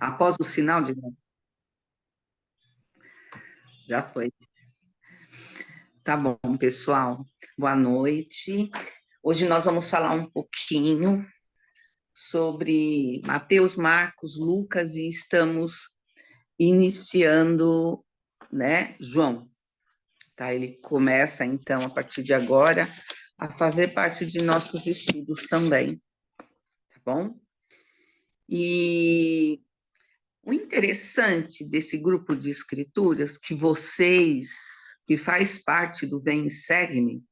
Após o sinal de... Já foi. Tá bom, pessoal. Boa noite. Hoje nós vamos falar um pouquinho sobre Mateus, Marcos, Lucas e estamos iniciando, né, João. Tá? Ele começa, então, a partir de agora, a fazer parte de nossos estudos também, tá bom? E o interessante desse grupo de escrituras, que vocês, que faz parte do Vem e Segue-me,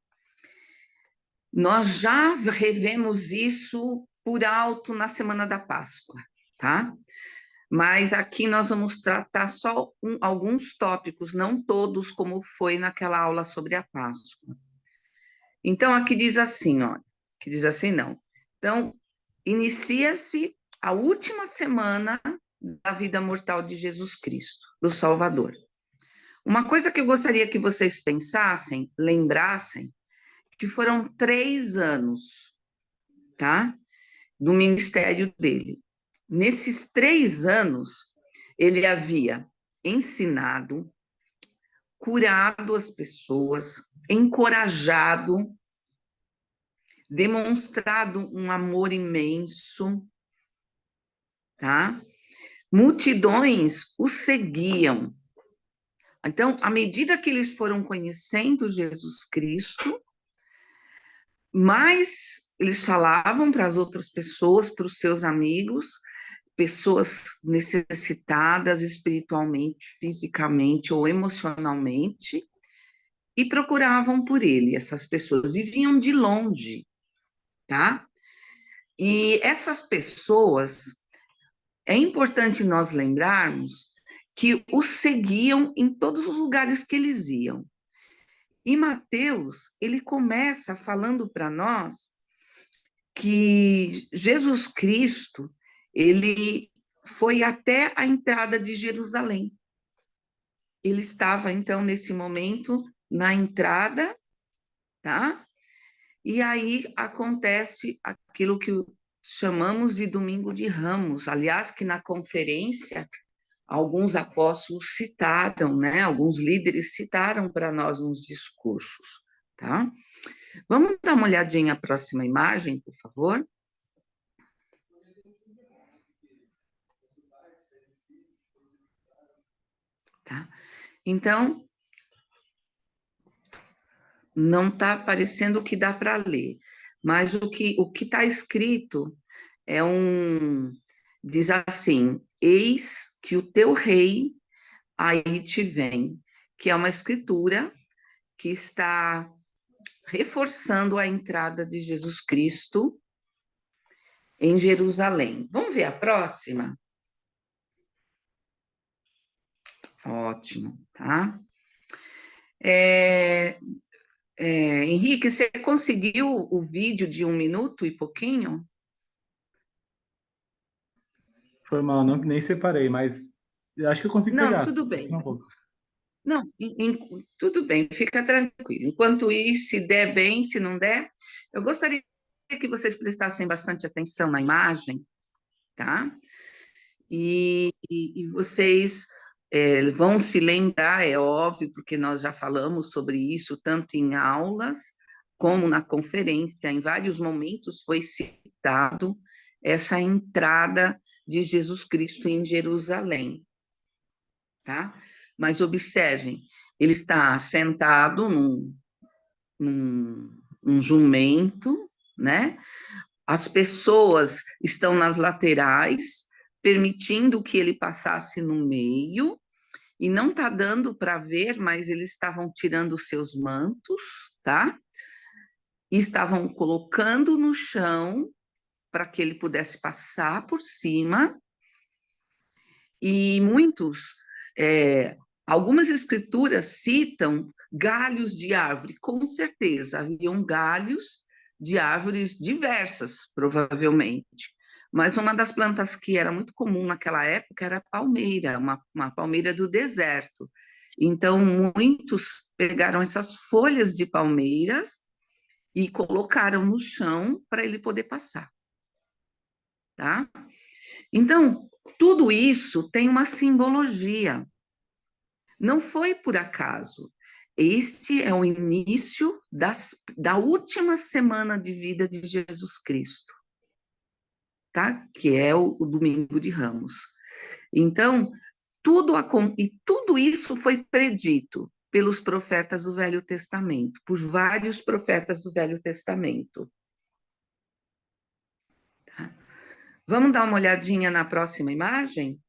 nós já revemos isso por alto na Semana da Páscoa, tá? Mas aqui nós vamos tratar só alguns tópicos, não todos, como foi naquela aula sobre a Páscoa. Então, aqui diz assim, ó, que diz assim, não. Então, inicia-se a última semana da vida mortal de Jesus Cristo, do Salvador. Uma coisa que eu gostaria que vocês pensassem, lembrassem, que foram 3 anos, tá? Do ministério dele. Nesses 3 anos, ele havia ensinado, curado as pessoas, encorajado, demonstrado um amor imenso, tá? Multidões o seguiam. Então, à medida que eles foram conhecendo Jesus Cristo, mais eles falavam para as outras pessoas, para os seus amigos, pessoas necessitadas espiritualmente, fisicamente ou emocionalmente, e procuravam por ele. Essas pessoas e vinham de longe, tá? E essas pessoas, é importante nós lembrarmos que o seguiam em todos os lugares que eles iam. E Mateus, ele começa falando para nós que Jesus Cristo, ele foi até a entrada de Jerusalém. Ele estava, então, nesse momento, na entrada, tá? E aí acontece aquilo que chamamos de Domingo de Ramos. Aliás, que na conferência, alguns apóstolos citaram, né? Alguns líderes citaram para nós nos discursos, tá? Vamos dar uma olhadinha na próxima imagem, por favor? Tá? Então, não está aparecendo o que dá para ler, mas o que está escrito é diz assim: eis que o teu rei aí te vem, que é uma escritura que está reforçando a entrada de Jesus Cristo em Jerusalém. Vamos ver a próxima? Ótimo, tá? Henrique, você conseguiu o vídeo de 1 minuto e pouquinho? Foi mal, não, nem separei, mas acho que eu consigo Não, pegar. tudo bem. Um pouco. Não, tudo bem, fica tranquilo. Enquanto isso, se der bem, se não der, eu gostaria que vocês prestassem bastante atenção na imagem, tá? E vocês vão se lembrar, é óbvio, porque nós já falamos sobre isso, tanto em aulas como na conferência, em vários momentos foi citado essa entrada de Jesus Cristo em Jerusalém, tá? Mas observem, ele está sentado num jumento, né? As pessoas estão nas laterais, permitindo que ele passasse no meio, e não está dando para ver, mas eles estavam tirando os seus mantos, tá? E estavam colocando no chão para que ele pudesse passar por cima, e algumas escrituras citam galhos de árvore, com certeza, haviam galhos de árvores diversas, provavelmente. Mas uma das plantas que era muito comum naquela época era a palmeira, uma palmeira do deserto. Então, muitos pegaram essas folhas de palmeiras e colocaram no chão para ele poder passar, tá? Então, tudo isso tem uma simbologia. Não foi por acaso. Este é o início da última semana de vida de Jesus Cristo, tá? Que é o Domingo de Ramos. Então, tudo isso foi predito pelos profetas do Velho Testamento, por vários profetas do Velho Testamento. Tá? Vamos dar uma olhadinha na próxima imagem?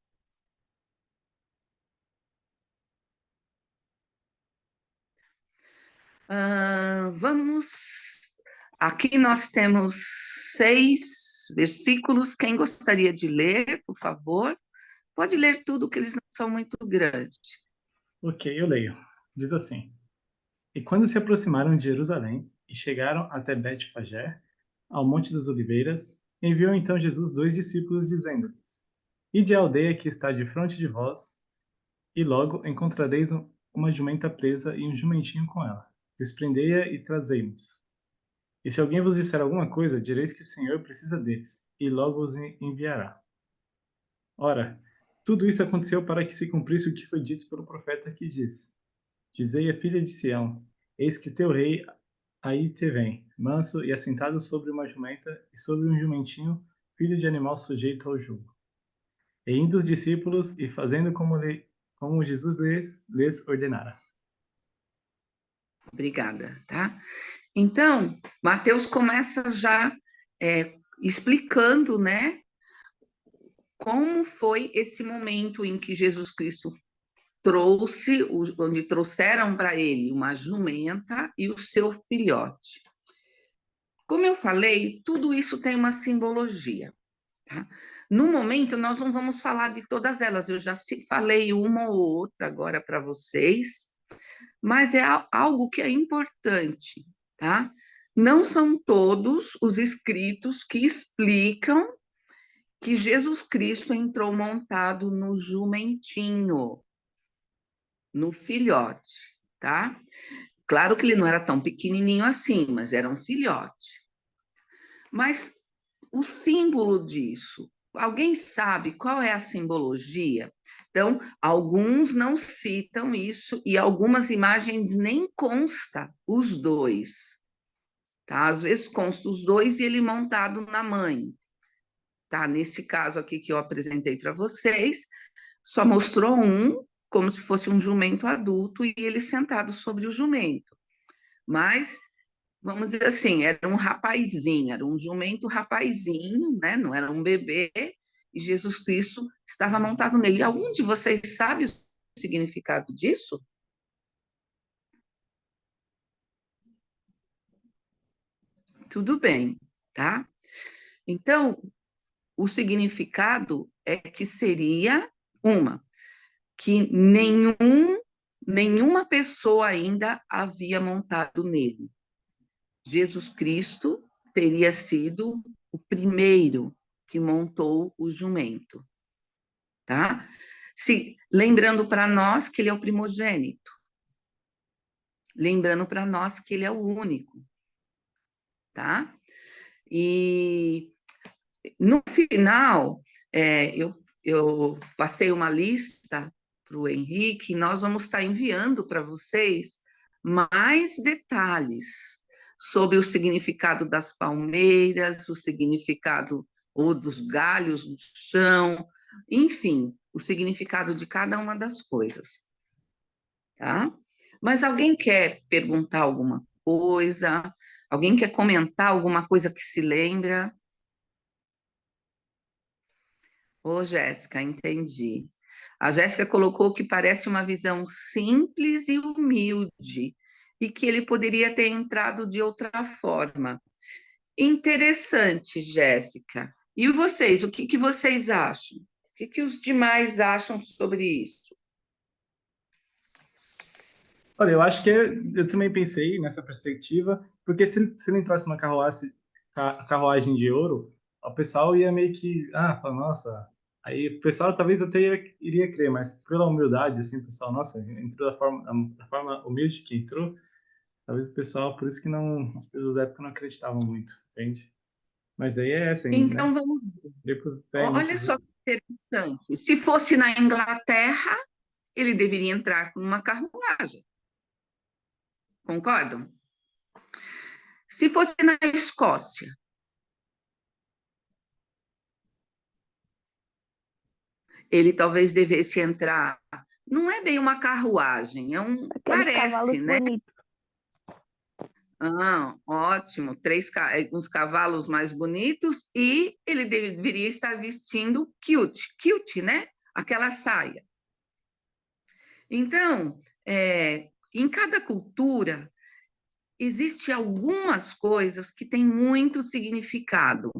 Vamos. Aqui nós temos 6 versículos. Quem gostaria de ler, por favor? Pode ler tudo, que eles não são muito grandes. Ok, eu leio. Diz assim: E quando se aproximaram de Jerusalém e chegaram até Bet-Fagé, ao Monte das Oliveiras, enviou então Jesus 2 discípulos, dizendo-lhes: Ide à aldeia que está de fronte de vós, e logo encontrareis uma jumenta presa e um jumentinho com ela. Desprendei-a e trazei-nos. E se alguém vos disser alguma coisa, direis que o Senhor precisa deles, e logo os enviará. Ora, tudo isso aconteceu para que se cumprisse o que foi dito pelo profeta, que diz: Dizei à filha de Sião: Eis que teu rei aí te vem, manso e assentado sobre uma jumenta e sobre um jumentinho, filho de animal sujeito ao jugo. E indo os discípulos e fazendo como Jesus lhes ordenara. Obrigada, tá? Então, Mateus começa já explicando, né, como foi esse momento em que Jesus Cristo onde trouxeram para ele uma jumenta e o seu filhote. Como eu falei, tudo isso tem uma simbologia, tá? No momento, nós não vamos falar de todas elas, eu já falei uma ou outra agora para vocês, mas é algo que é importante, tá? Não são todos os escritos que explicam que Jesus Cristo entrou montado no jumentinho, no filhote, tá? Claro que ele não era tão pequenininho assim, mas era um filhote. Mas o símbolo disso, alguém sabe qual é a simbologia? Então, alguns não citam isso e algumas imagens nem consta os dois, tá? Às vezes consta os dois e ele montado na mãe, tá? Nesse caso aqui que eu apresentei para vocês, só mostrou um como se fosse um jumento adulto e ele sentado sobre o jumento. Mas, vamos dizer assim, era um rapazinho, era um jumento rapazinho, né? Não era um bebê, e Jesus Cristo estava montado nele. Algum de vocês sabe o significado disso? Tudo bem, tá? Então, o significado é que seria que nenhuma pessoa ainda havia montado nele. Jesus Cristo teria sido o primeiro que montou o jumento, tá? Lembrando para nós que ele é o primogênito, lembrando para nós que ele é o único, tá? E no final, eu passei uma lista para o Henrique, e nós vamos estar enviando para vocês mais detalhes sobre o significado das palmeiras, o significado ou dos galhos do chão, enfim, o significado de cada uma das coisas, tá? Mas alguém quer perguntar alguma coisa? Alguém quer comentar alguma coisa que se lembra? Ô, Jéssica, entendi. A Jéssica colocou que parece uma visão simples e humilde, e que ele poderia ter entrado de outra forma. Interessante, Jéssica. E vocês, o que vocês acham? O que os demais acham sobre isso? Olha, eu acho que eu também pensei nessa perspectiva, porque se ele entrasse numa carruagem de ouro, o pessoal ia meio que, fala, nossa, aí o pessoal talvez até iria crer, mas pela humildade, assim, o pessoal, nossa, entrou da forma humilde que entrou, talvez o pessoal, por isso que não, as pessoas da época não acreditavam muito, entende? Mas aí é essa, né? Então, vamos Triplo olha técnico. só que interessante. Se fosse na Inglaterra, ele deveria entrar com uma carruagem. Concordam? Se fosse na Escócia, ele talvez devesse entrar. Não é bem uma carruagem, Aqueles parece, cavalos né? bonitos. Ah, ótimo, uns cavalos mais bonitos e ele deveria estar vestindo kilt, né? Aquela saia. Então, em cada cultura existe algumas coisas que têm muito significado.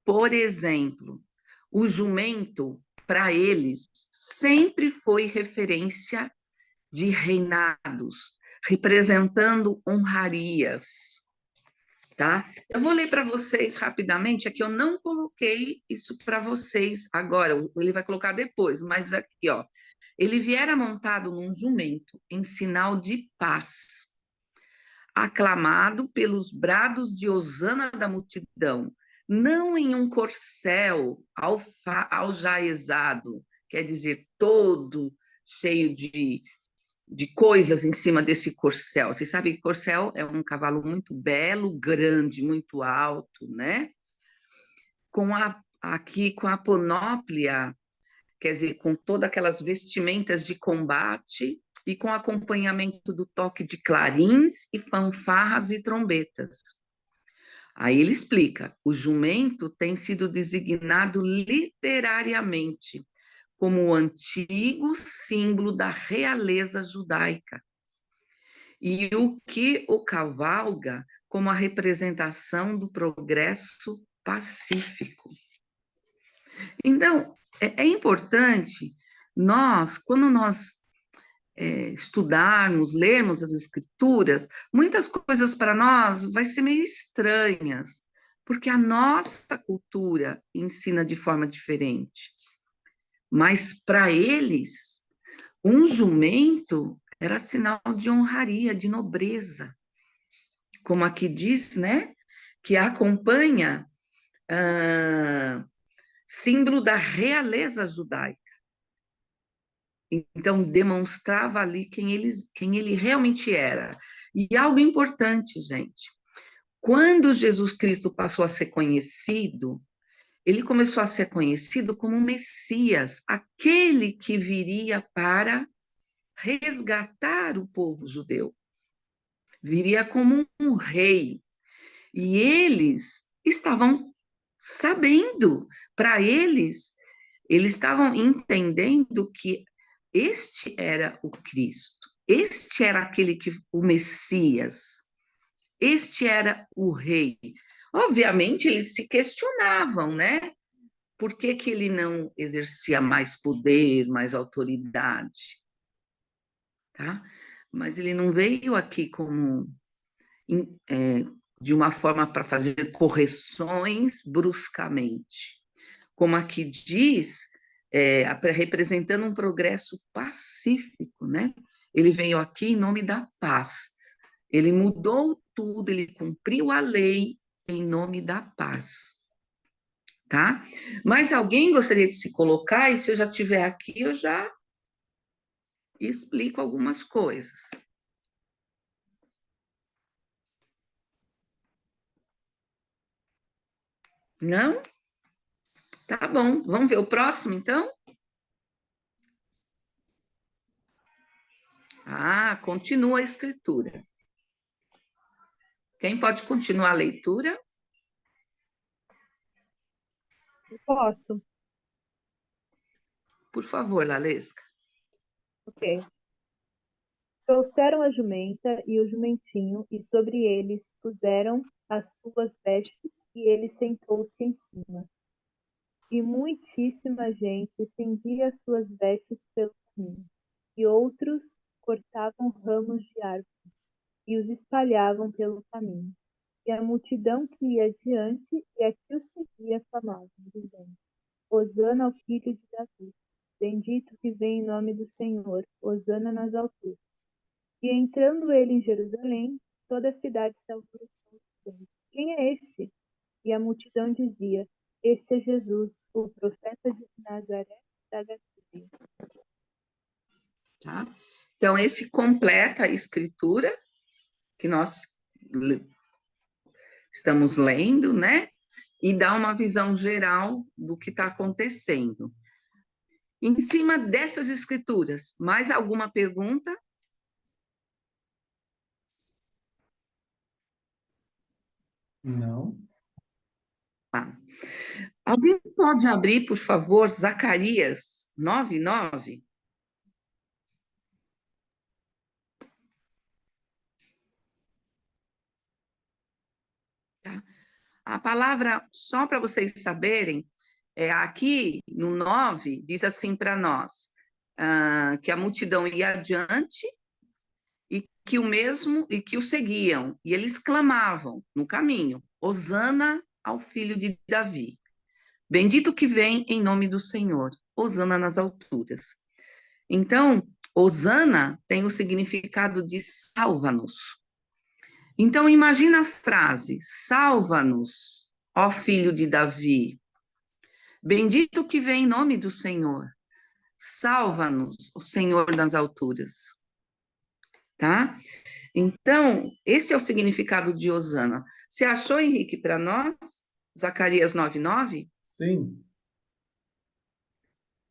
Por exemplo, o jumento, para eles, sempre foi referência de reinados, representando honrarias, tá? Eu vou ler para vocês rapidamente, aqui eu não coloquei isso para vocês agora, ele vai colocar depois, mas aqui, ó, ele viera montado num jumento em sinal de paz, aclamado pelos brados de hosana da multidão, não em um corcel aljaezado, quer dizer, todo cheio de coisas em cima desse corcel. Vocês sabem que corcel é um cavalo muito belo, grande, muito alto, né? Aqui com a panóplia, quer dizer, com todas aquelas vestimentas de combate e com acompanhamento do toque de clarins e fanfarras e trombetas. Aí ele explica: o jumento tem sido designado literariamente como o antigo símbolo da realeza judaica, e o que o cavalga como a representação do progresso pacífico. Então, é importante quando nós estudarmos, lermos as escrituras, muitas coisas para nós vai ser meio estranhas, porque a nossa cultura ensina de forma diferente. Mas para eles, um jumento era sinal de honraria, de nobreza, como aqui diz, né? Que acompanha símbolo da realeza judaica. Então, demonstrava ali quem ele realmente era. E algo importante, gente: quando Jesus Cristo passou a ser conhecido, ele começou a ser conhecido como Messias, aquele que viria para resgatar o povo judeu. Viria como um rei. E eles estavam sabendo, para eles estavam entendendo que este era o Cristo, este era o Messias, este era o rei. Obviamente, eles se questionavam, né? Por que que ele não exercia mais poder, mais autoridade? Tá? Mas ele não veio aqui como de uma forma para fazer correções bruscamente. Como aqui diz, representando um progresso pacífico, né? Ele veio aqui em nome da paz. Ele mudou tudo, ele cumpriu a lei em nome da paz. Tá? Mas alguém gostaria de se colocar? E se eu já estiver aqui, eu já explico algumas coisas. Não? Tá bom. Vamos ver o próximo, então? Ah, continua a escritura. Quem pode continuar a leitura? Eu posso. Por favor, Lalesca. Ok. Trouxeram a jumenta e o jumentinho, e sobre eles puseram as suas vestes, e ele sentou-se em cima. E muitíssima gente estendia as suas vestes pelo caminho, e outros cortavam ramos de árvores, e os espalhavam pelo caminho. E a multidão que ia adiante e a que o seguia clamavam, dizendo: Hosana ao filho de Davi, bendito que vem em nome do Senhor, hosana nas alturas. E entrando ele em Jerusalém, toda a cidade se alvoroçou, dizendo: Quem é esse? e a multidão dizia: Este é Jesus, o profeta de Nazaré da Galileia. Tá? Então, esse completa a escritura que nós estamos lendo, né? E dá uma visão geral do que está acontecendo. Em cima dessas escrituras, mais alguma pergunta? Não. Tá. Alguém pode abrir, por favor, Zacarias 9:9? Tá? A palavra, só para vocês saberem, aqui no 9, diz assim para nós, que a multidão ia adiante e que o seguiam, e eles clamavam no caminho: Hosana ao filho de Davi. Bendito que vem em nome do Senhor, Hosana nas alturas. Então, Hosana tem o significado de salva-nos. Então, imagina a frase: salva-nos, ó filho de Davi. Bendito que vem em nome do Senhor. Salva-nos, o Senhor das alturas. Tá? Então, esse é o significado de Hosana. Você achou, Henrique, para nós? Zacarias 9:9? Sim.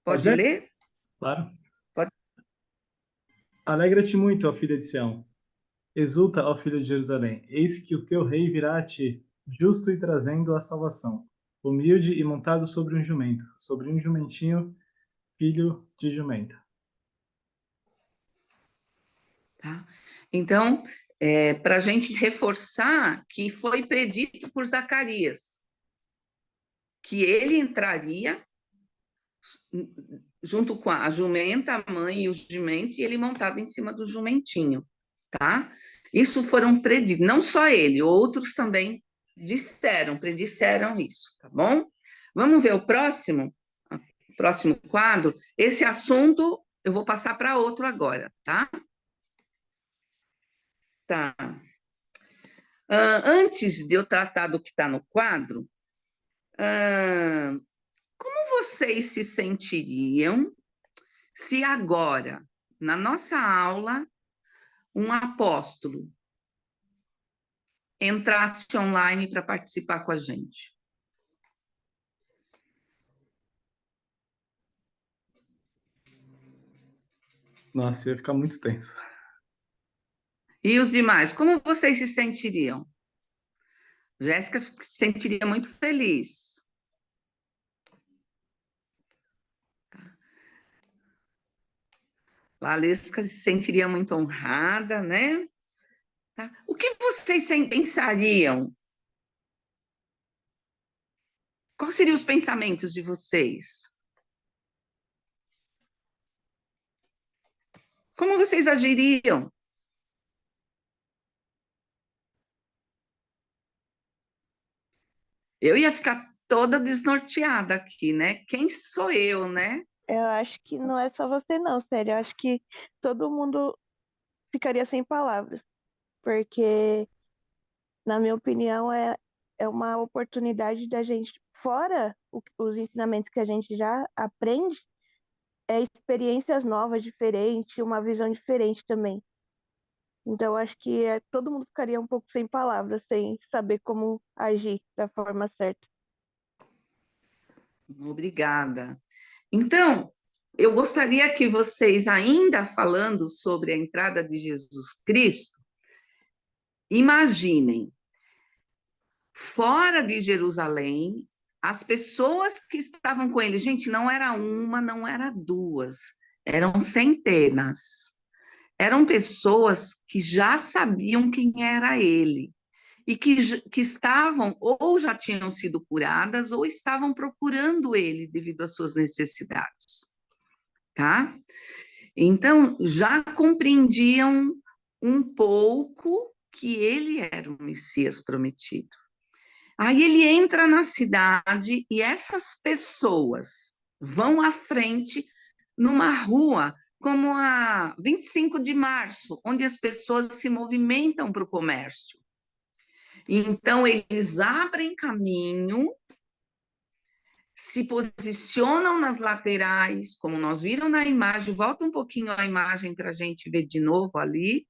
Pode Pode ler? ler? Claro. Pode. Alegra-te muito, ó filha de Sião. Exulta, ó filho de Jerusalém. Eis que o teu rei virá a ti, justo e trazendo a salvação. Humilde e montado sobre um jumento, sobre um jumentinho, filho de jumenta. Tá? Então, para a gente reforçar que foi predito por Zacarias, que ele entraria junto com a jumenta, a mãe e o jumento, e ele montado em cima do jumentinho, tá? Isso foram preditos, não só ele, outros também predisseram isso, tá bom? Vamos ver o próximo quadro. Esse assunto eu vou passar para outro agora, tá? Tá. Antes de eu tratar do que está no quadro, como vocês se sentiriam se agora, na nossa aula, um apóstolo entrasse online para participar com a gente? Nossa, ia ficar muito tenso. E os demais, como vocês se sentiriam? Jéssica se sentiria muito feliz. Valesca se sentiria muito honrada, né? Tá? O que vocês pensariam? Quais seriam os pensamentos de vocês? Como vocês agiriam? Eu ia ficar toda desnorteada aqui, né? Quem sou eu, né? Eu acho que não é só você não, sério. Eu acho que todo mundo ficaria sem palavras. Porque, na minha opinião, é uma oportunidade da gente, fora os ensinamentos que a gente já aprende, experiências novas, diferentes, uma visão diferente também. Então, eu acho que todo mundo ficaria um pouco sem palavras, sem saber como agir da forma certa. Obrigada. Então, eu gostaria que vocês, ainda falando sobre a entrada de Jesus Cristo, imaginem, fora de Jerusalém, as pessoas que estavam com ele, gente, não era uma, não era duas, eram centenas. Eram pessoas que já sabiam quem era ele e que estavam ou já tinham sido curadas ou estavam procurando ele devido às suas necessidades, tá? Então, já compreendiam um pouco que ele era o Messias prometido. Aí ele entra na cidade e essas pessoas vão à frente numa rua como a 25 de março, onde as pessoas se movimentam para o comércio. Então, eles abrem caminho, se posicionam nas laterais, como nós viram na imagem. Volta um pouquinho a imagem para a gente ver de novo ali,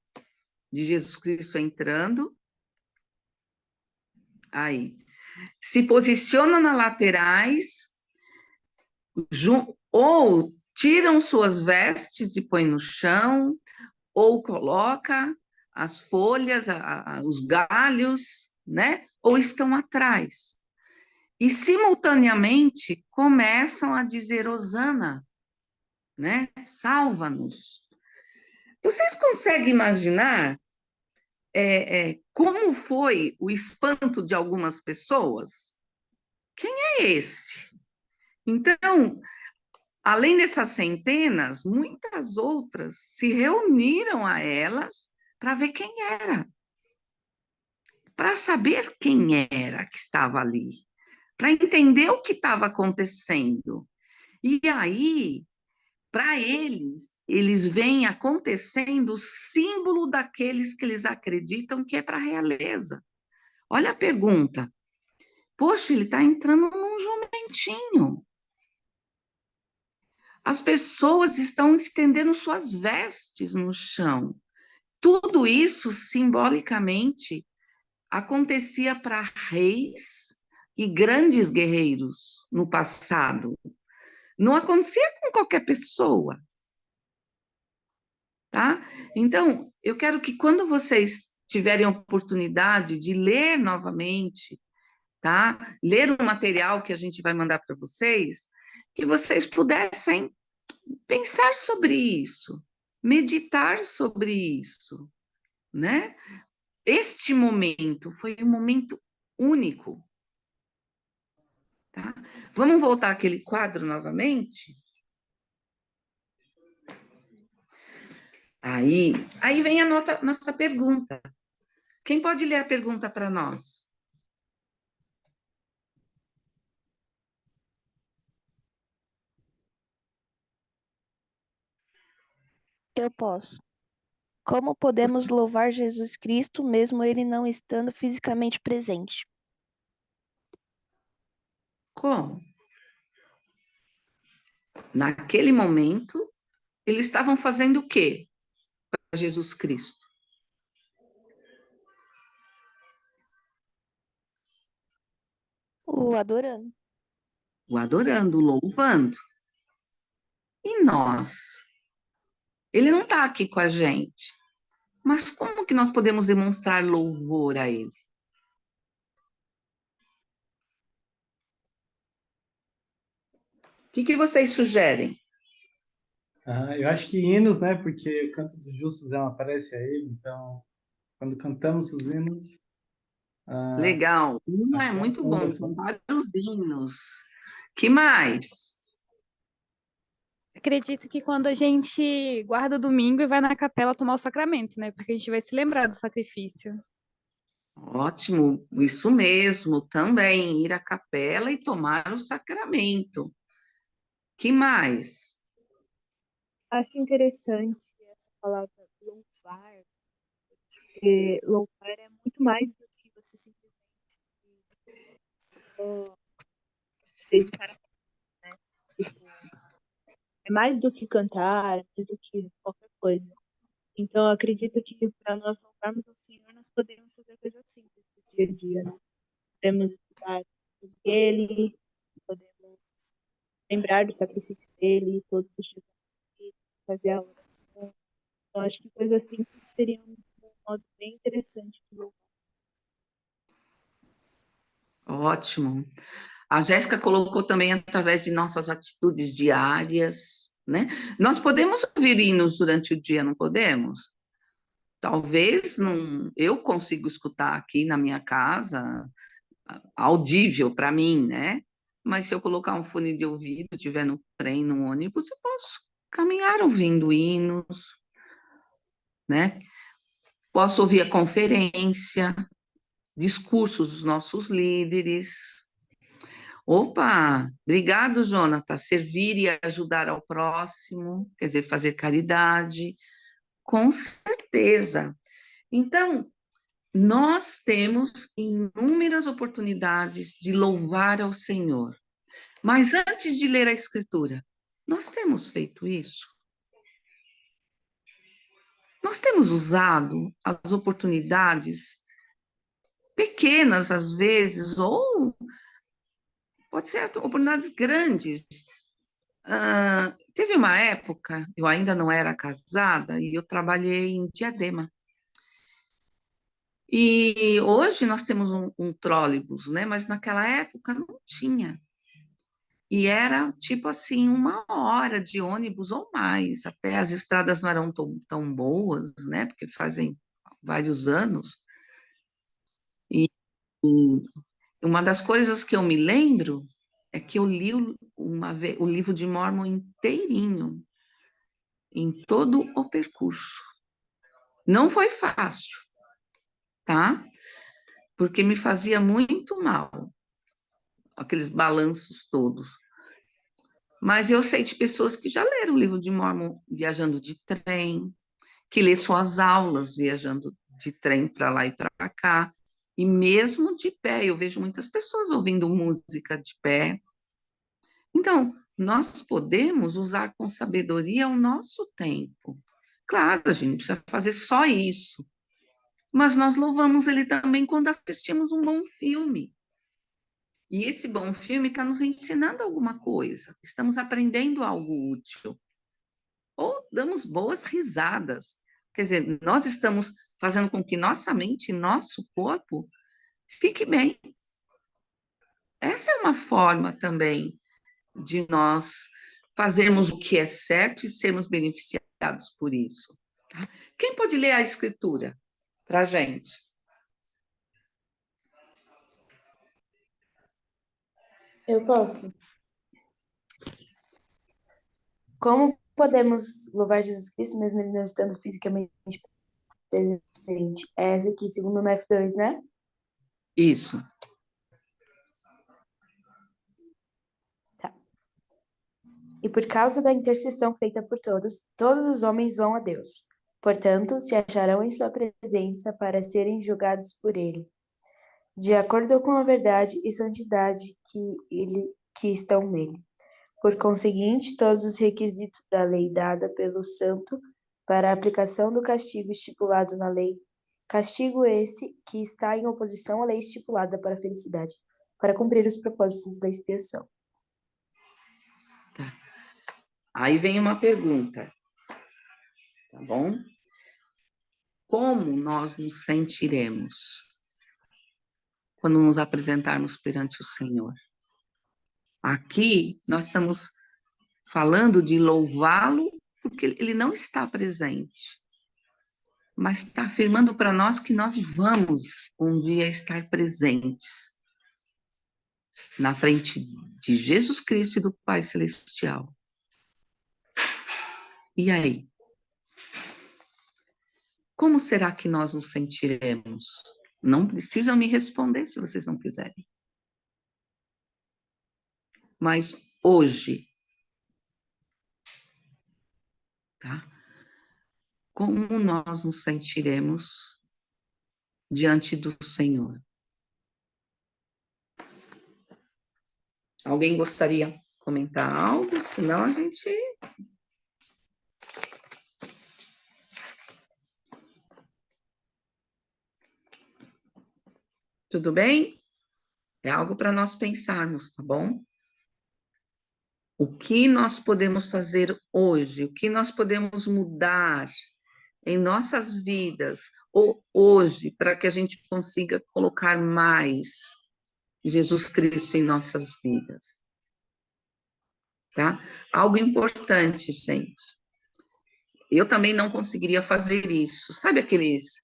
de Jesus Cristo entrando. Aí. Se posiciona nas laterais, ou tiram suas vestes e põe no chão, ou coloca as folhas, os galhos, né? Ou estão atrás. E, simultaneamente, começam a dizer Hosana, né? Salva-nos. Vocês conseguem imaginar como foi o espanto de algumas pessoas? Quem é esse? Então, além dessas centenas, muitas outras se reuniram a elas para ver quem era, para saber quem era que estava ali, para entender o que estava acontecendo. E aí, para eles, eles veem acontecendo o símbolo daqueles que eles acreditam que é para a realeza. Olha a pergunta. Poxa, ele está entrando num jumentinho. As pessoas estão estendendo suas vestes no chão. Tudo isso, simbolicamente, acontecia para reis e grandes guerreiros no passado. Não acontecia com qualquer pessoa, tá? Então, eu quero que quando vocês tiverem a oportunidade de ler novamente, tá? Ler o material que a gente vai mandar para vocês, que vocês pudessem pensar sobre isso, meditar sobre isso, né? Este momento foi um momento único, tá? Vamos voltar àquele quadro novamente? Aí vem a nossa pergunta. Quem pode ler a pergunta para nós? Eu posso. Como podemos louvar Jesus Cristo mesmo ele não estando fisicamente presente? Como? Naquele momento, eles estavam fazendo o quê para Jesus Cristo? O adorando. O adorando, o louvando. E nós? Ele não está aqui com a gente. Mas como que nós podemos demonstrar louvor a ele? O que vocês sugerem? Eu acho que hinos, né? Porque o canto dos justos não aparece a ele, então quando cantamos os hinos, ah, Legal. Hino acho é que é muito uma bom, das são formas. vários hinos. Que mais? Acredito que quando a gente guarda o domingo e vai na capela tomar o sacramento, né? Porque a gente vai se lembrar do sacrifício. Ótimo, isso mesmo, também ir à capela e tomar o sacramento. Que mais? Acho interessante essa palavra louvar, porque louvar é muito mais do que você simplesmente só dedicar a, né? Tipo, é mais do que cantar, é mais do que qualquer coisa. Então, eu acredito que para nós louvarmos o Senhor, nós podemos fazer coisas simples do dia a dia, né? Podemos estudar sobre Ele, podemos lembrar do sacrifício dele, todos os dias, fazer a oração. Então, acho que coisas simples seriam um modo bem interessante de louvar. Ótimo. A Jéssica colocou também através de nossas atitudes diárias, né? Nós podemos ouvir hinos durante o dia, não podemos? Talvez não, eu consigo escutar aqui na minha casa, audível para mim, né? Mas se eu colocar um fone de ouvido, estiver no trem, no ônibus, eu posso caminhar ouvindo hinos, né? Posso ouvir a conferência, discursos dos nossos líderes. Opa, obrigado, Jonathan. Servir e ajudar ao próximo, quer dizer, fazer caridade, com certeza. Então, nós temos inúmeras oportunidades de louvar ao Senhor. Mas antes de ler a Escritura, nós temos feito isso? Nós temos usado as oportunidades pequenas, às vezes, ou pode ser oportunidades grandes. Teve uma época, eu ainda não era casada, e eu trabalhei em Diadema. E hoje nós temos um trólebus, né? Mas naquela época não tinha. E era tipo assim, 1 hora de ônibus ou mais. Até as estradas não eram tão boas, né? Porque fazem vários anos. E uma das coisas que eu me lembro é que eu li o livro de Mórmon inteirinho, em todo o percurso. Não foi fácil, tá? Porque me fazia muito mal, aqueles balanços todos. Mas eu sei de pessoas que já leram o livro de Mórmon viajando de trem, que lê suas aulas viajando de trem para lá e para cá, e mesmo de pé, eu vejo muitas pessoas ouvindo música de pé. Então, nós podemos usar com sabedoria o nosso tempo. Claro, a gente não precisa fazer só isso, mas nós louvamos ele também quando assistimos um bom filme. E esse bom filme está nos ensinando alguma coisa, estamos aprendendo algo útil, ou damos boas risadas. Quer dizer, nós estamos fazendo com que nossa mente, nosso corpo, fique bem. Essa é uma forma também de nós fazermos o que é certo e sermos beneficiados por isso. Tá? Quem pode ler a Escritura para a gente? Eu posso. Como podemos louvar Jesus Cristo, mesmo ele não estando fisicamente presente? É essa aqui, segundo no F2, né? Isso. Tá. E por causa da intercessão feita por todos, todos os homens vão a Deus. Portanto, se acharão em sua presença para serem julgados por ele, de acordo com a verdade e santidade que estão nele. Por conseguinte, todos os requisitos da lei dada pelo santo para a aplicação do castigo estipulado na lei, castigo esse que está em oposição à lei estipulada para a felicidade, para cumprir os propósitos da expiação. Tá. Aí vem uma pergunta, tá bom? Como nós nos sentiremos quando nos apresentarmos perante o Senhor? Aqui nós estamos falando de louvá-lo porque ele não está presente, mas está afirmando para nós que nós vamos um dia estar presentes na frente de Jesus Cristo e do Pai Celestial. E aí? Como será que nós nos sentiremos? Não precisam me responder se vocês não quiserem. Mas hoje, tá? Como nós nos sentiremos diante do Senhor? Alguém gostaria de comentar algo? Senão a gente... Tudo bem? É algo para nós pensarmos, tá bom? O que nós podemos fazer hoje? O que nós podemos mudar em nossas vidas, ou hoje, para que a gente consiga colocar mais Jesus Cristo em nossas vidas? Tá? Algo importante, gente. Eu também não conseguiria fazer isso. Sabe aqueles...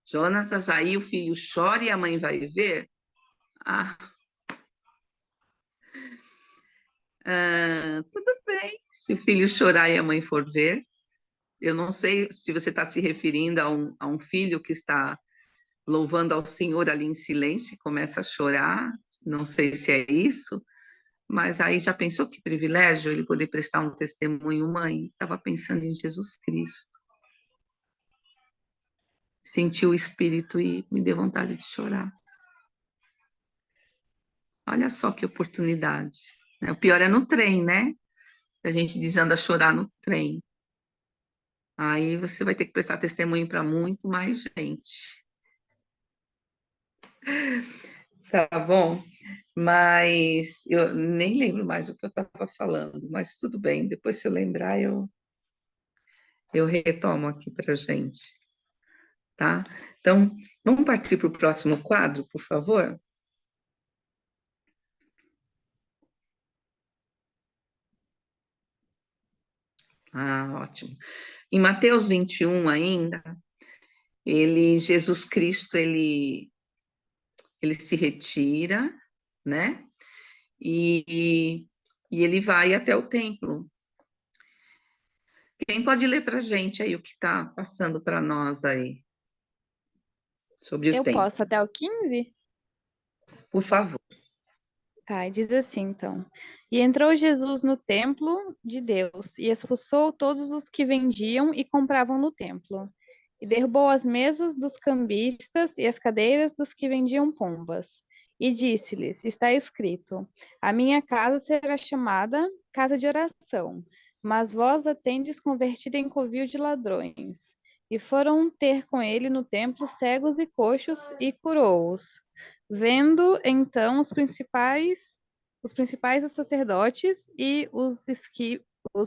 Jonatas, aí o filho chora e a mãe vai ver? Tudo bem, se o filho chorar e a mãe for ver. Eu não sei se você está se referindo a um filho que está louvando ao Senhor ali em silêncio e começa a chorar. Não sei se é isso, mas aí já pensou que privilégio ele poder prestar um testemunho? Mãe, estava pensando em Jesus Cristo. senti o Espírito e me deu vontade de chorar. Olha só que oportunidade. O pior é no trem, né? A gente desanda a chorar no trem. Aí você vai ter que prestar testemunho para muito mais gente. Tá bom? Mas eu nem lembro mais o que eu estava falando, mas tudo bem, depois se eu lembrar, eu retomo aqui para a gente, tá? Então, vamos partir para o próximo quadro, por favor? Ah, ótimo. Em Mateus 21 ainda, Jesus Cristo, ele se retira, né? E ele vai até o templo. Quem pode ler para a gente aí o que está passando para nós aí sobre o Eu templo? posso até o 15? Por favor. Tá, e diz assim, então. E entrou Jesus no templo de Deus, e expulsou todos os que vendiam e compravam no templo. E derrubou as mesas dos cambistas e as cadeiras dos que vendiam pombas. E disse-lhes: Está escrito: A minha casa será chamada casa de oração, mas vós a tendes convertida em covil de ladrões. E foram ter com ele no templo cegos e coxos e curou-os. Vendo então os principais dos sacerdotes e os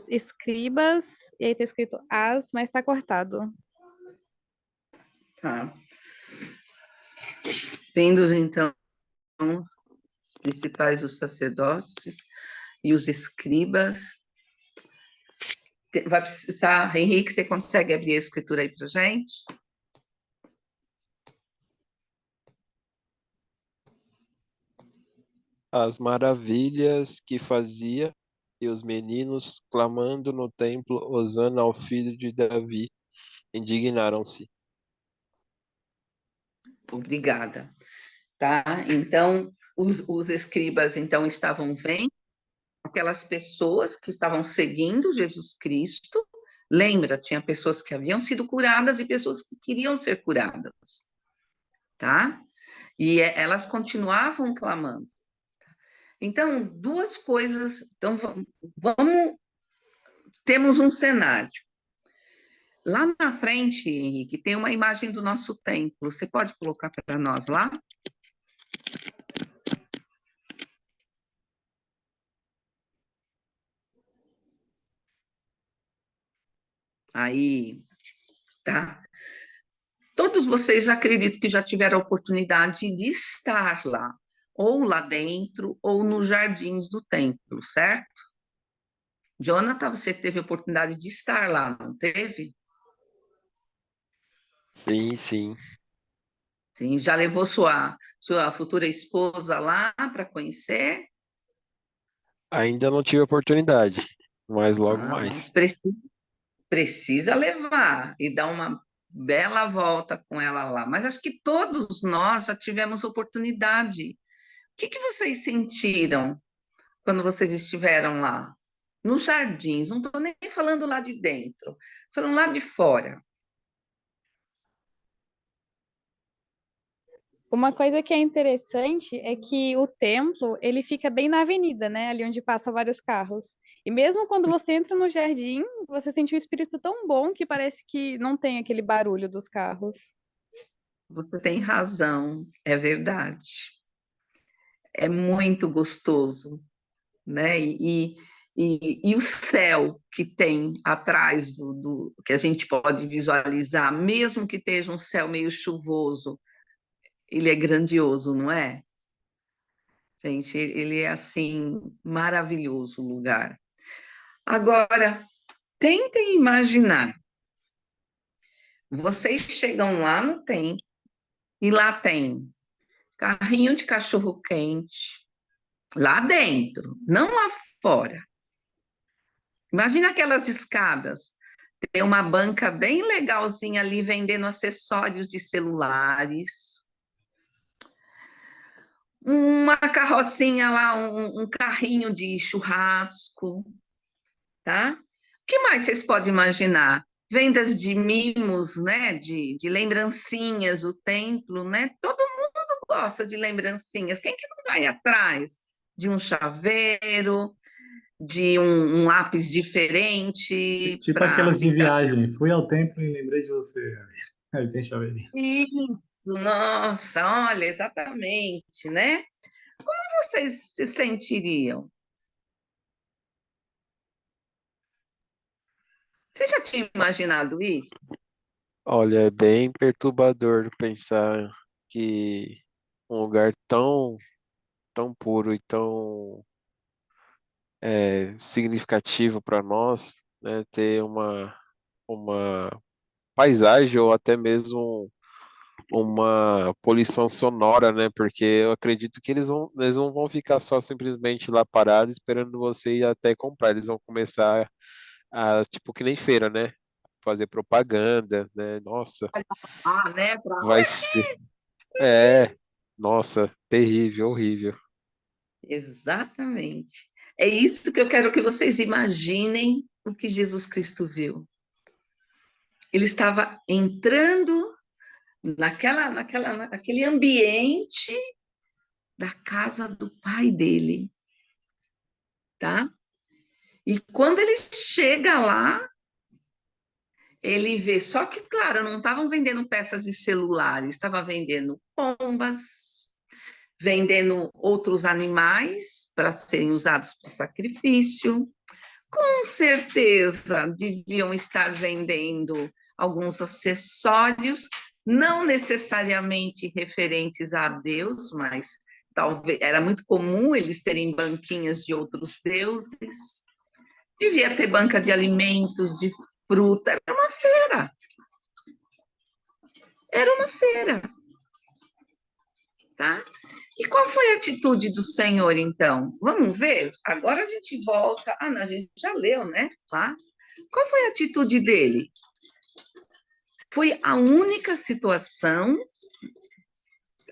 escribas, e aí está escrito as, mas está cortado. Tá. Vendo então os principais os sacerdotes e os escribas. Vai precisar, Henrique, você consegue abrir a escritura aí para gente? As maravilhas que fazia e os meninos clamando no templo, hosana ao filho de Davi, indignaram-se. Obrigada. Tá? Então, os escribas então estavam vendo aquelas pessoas que estavam seguindo Jesus Cristo. Lembra, tinha pessoas que haviam sido curadas e pessoas que queriam ser curadas, tá? E elas continuavam clamando. Então, duas coisas. Então, temos um cenário. Lá na frente, Henrique, tem uma imagem do nosso templo. Você pode colocar para nós lá? Aí, tá. Todos vocês acredito que já tiveram a oportunidade de estar lá, ou lá dentro, ou nos jardins do templo, certo? Jonathan, você teve a oportunidade de estar lá, não teve? Sim, sim. Sim, já levou sua futura esposa lá para conhecer? Ainda não tive oportunidade, mas logo Ah, mais. mas precisa levar e dar uma bela volta com ela lá. Mas acho que todos nós já tivemos oportunidade. O que vocês sentiram quando vocês estiveram lá? Nos jardins, não estou nem falando lá de dentro, foram lá de fora. Uma coisa que é interessante é que o templo, ele fica bem na avenida, né? Ali onde passam vários carros. E mesmo quando você entra no jardim, você sente um espírito tão bom que parece que não tem aquele barulho dos carros. Você tem razão, é verdade. É muito gostoso, né? E o céu que tem atrás que a gente pode visualizar, mesmo que esteja um céu meio chuvoso, ele é grandioso, não é? Gente, ele é assim maravilhoso o lugar. Agora, tentem imaginar, vocês chegam lá no templo e lá tem carrinho de cachorro quente, lá dentro, não lá fora. Imagina aquelas escadas. Tem uma banca bem legalzinha ali vendendo acessórios de celulares. Uma carrocinha lá, um carrinho de churrasco, tá? O que mais vocês podem imaginar? vendas de mimos, né? De lembrancinhas, o templo, né? Todo mundo gosta de lembrancinhas. Quem que não vai atrás de um chaveiro, de um lápis diferente Tipo para aquelas de ficar. viagem. Fui ao templo e lembrei de você. Aí tem chaveirinho. Isso, nossa, olha, exatamente, né? Como vocês se sentiriam? Você já tinha imaginado isso? Olha, é bem perturbador pensar que um lugar tão puro e tão significativo para nós, né, ter uma paisagem ou até mesmo uma poluição sonora, né? Porque eu acredito que eles não vão ficar só simplesmente lá parados esperando você ir até comprar. Eles vão começar tipo que nem feira, né? Fazer propaganda, né? Nossa, Ah, né? vai ser. É, nossa, terrível, horrível. Exatamente. É isso que eu quero que vocês imaginem o que Jesus Cristo viu. Ele estava entrando naquele ambiente da casa do pai dele, tá? E quando ele chega lá, ele vê, só que, claro, não estavam vendendo peças de celulares, estava vendendo pombas, vendendo outros animais para serem usados para sacrifício. Com certeza deviam estar vendendo alguns acessórios, não necessariamente referentes a Deus, mas talvez era muito comum eles terem banquinhas de outros deuses. Devia ter banca de alimentos, de fruta, era uma feira. Era uma feira, tá? E qual foi a atitude do Senhor, então? Vamos ver? Agora a gente volta. Ah, não, a gente já leu, né? Tá? Qual foi a atitude dele? Foi a única situação,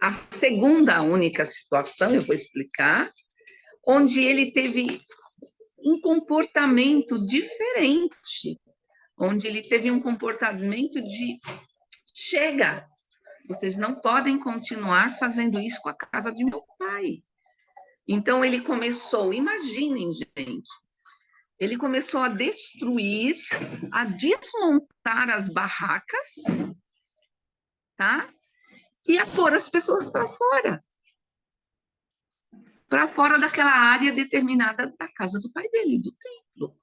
a segunda única situação, eu vou explicar, onde ele teve um comportamento diferente, onde ele teve um comportamento de chega, vocês não podem continuar fazendo isso com a casa de meu pai. Então ele começou, imaginem, gente, ele começou a destruir, a desmontar as barracas, tá? E a pôr as pessoas para fora daquela área determinada da casa do pai dele, do templo.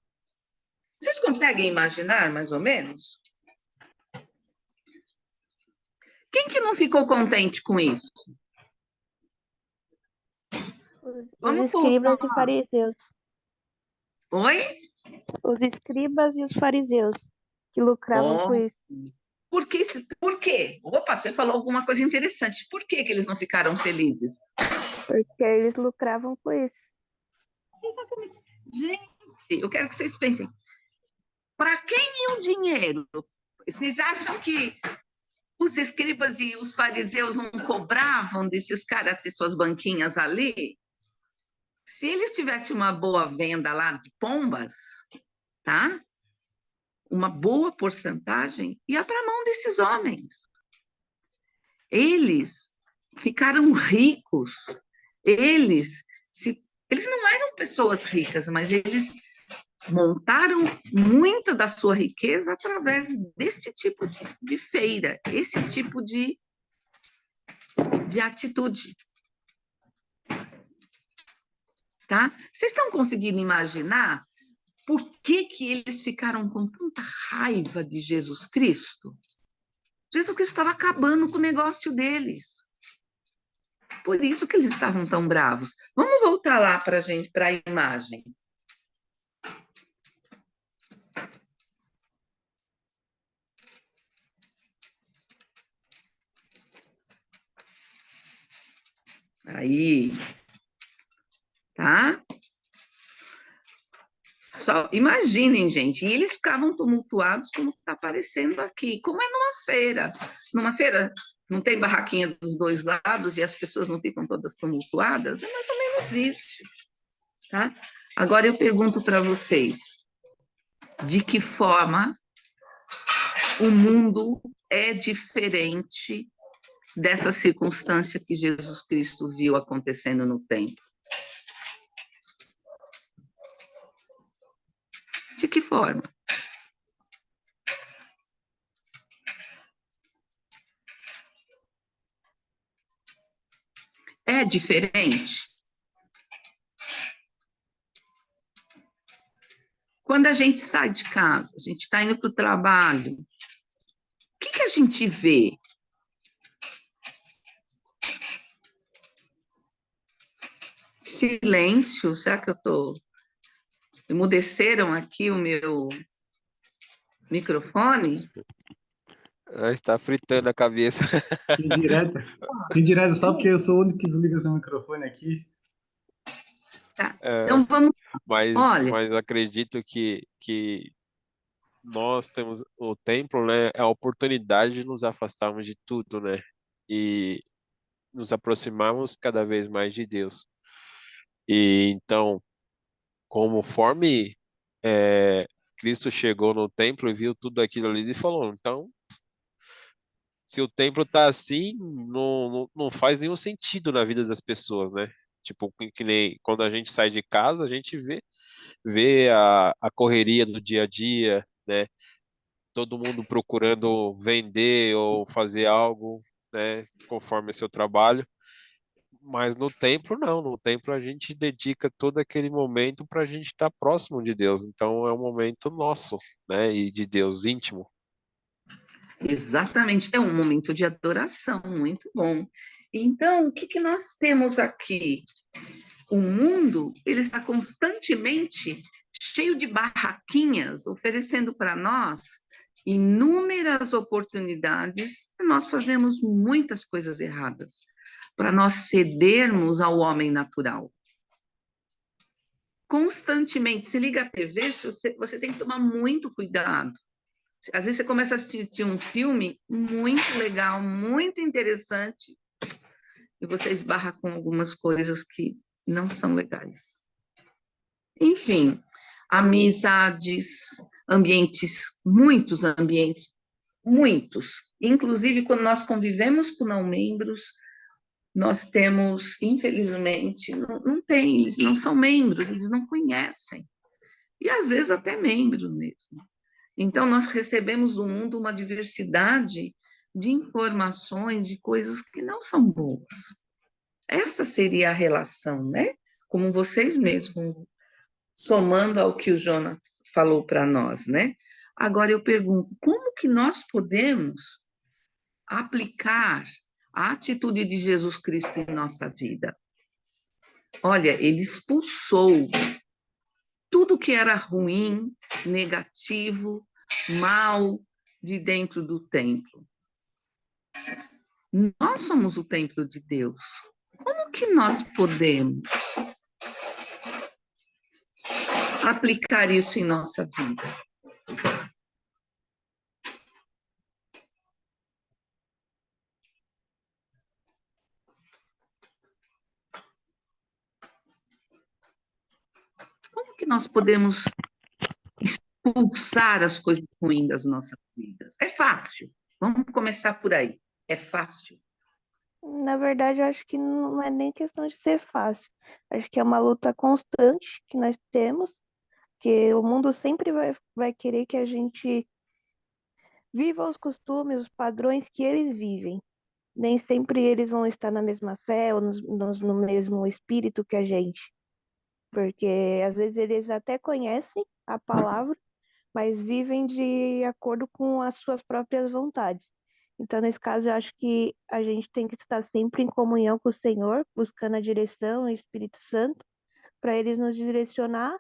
Vocês conseguem imaginar, mais ou menos? Quem que não ficou contente com isso? Os Vamos escribas voltar. e fariseus. Oi? Os escribas e os fariseus que lucravam com Oh, isso. por quê? Opa, você falou alguma coisa interessante. Por que eles não ficaram felizes? Porque eles lucravam com isso. Exatamente. Gente, eu quero que vocês pensem. Para quem ia o dinheiro? Vocês acham que os escribas e os fariseus não cobravam desses caras ter suas banquinhas ali? Se eles tivessem uma boa venda lá de pombas, tá? Uma boa porcentagem ia para a mão desses homens. Eles ficaram ricos. Eles não eram pessoas ricas, mas eles montaram muita da sua riqueza através desse tipo de feira, esse tipo de atitude. Tá? Vocês estão conseguindo imaginar por que eles ficaram com tanta raiva de Jesus Cristo? Jesus Cristo estava acabando com o negócio deles. Por isso que eles estavam tão bravos. Vamos voltar lá para a imagem. Aí, tá? Só imaginem, gente, e eles ficavam tumultuados como está aparecendo aqui, como é numa feira. Numa feira não tem barraquinha dos dois lados e as pessoas não ficam todas tumultuadas? É mais ou menos isso, tá? Agora eu pergunto para vocês, de que forma o mundo é diferente dessa circunstância que Jesus Cristo viu acontecendo no templo? De que forma? É diferente? Quando a gente sai de casa, a gente está indo para o trabalho, o que a gente vê? Silêncio? Será que eu estou... Emudeceram aqui o meu microfone? Está fritando a cabeça. Indireta. Indireta, só porque eu sou o único que desliga seu microfone aqui. Tá. É, Então vamos... Olha, mas acredito que nós temos o templo, né? É a oportunidade de nos afastarmos de tudo, né? E nos aproximarmos cada vez mais de Deus. E então, conforme Cristo chegou no templo e viu tudo aquilo ali, ele falou: então, se o templo tá assim, não faz nenhum sentido na vida das pessoas, né? Tipo, que nem quando a gente sai de casa, a gente vê a correria do dia a dia, né? Todo mundo procurando vender ou fazer algo, né? Conforme o seu trabalho. Mas no templo, não. No templo, a gente dedica todo aquele momento para a gente estar próximo de Deus. Então, é um momento nosso, né? E de Deus íntimo. exatamente, é um momento de adoração, muito bom. Então, o que nós temos aqui? O mundo, ele está constantemente cheio de barraquinhas, oferecendo para nós inúmeras oportunidades para nós fazermos muitas coisas erradas, para nós cedermos ao homem natural. Constantemente, se liga a TV, você tem que tomar muito cuidado. Às vezes você começa a assistir um filme muito legal, muito interessante, e você esbarra com algumas coisas que não são legais. Enfim, amizades, ambientes, muitos. Inclusive, quando nós convivemos com não membros, nós temos, infelizmente, não tem, eles não são membros, eles não conhecem. E às vezes até membros mesmo. Então, nós recebemos do mundo uma diversidade de informações, de coisas que não são boas. Essa seria a relação, né? Como vocês mesmos, somando ao que o Jonas falou para nós, né? Agora eu pergunto, como que nós podemos aplicar a atitude de Jesus Cristo em nossa vida? Olha, ele expulsou tudo que era ruim, negativo, mal de dentro do templo. Nós somos o templo de Deus. Como que nós podemos aplicar isso em nossa vida? Como que nós podemos expulsar as coisas ruins das nossas vidas? É fácil. Vamos começar por aí. É fácil. Na verdade, eu acho que não é nem questão de ser fácil. Acho que é uma luta constante que nós temos, que o mundo sempre vai querer que a gente viva os costumes, os padrões que eles vivem. Nem sempre eles vão estar na mesma fé ou no mesmo espírito que a gente. Porque às vezes eles até conhecem a palavra, mas vivem de acordo com as suas próprias vontades. Então, nesse caso, eu acho que a gente tem que estar sempre em comunhão com o Senhor, buscando a direção, o Espírito Santo, para eles nos direcionar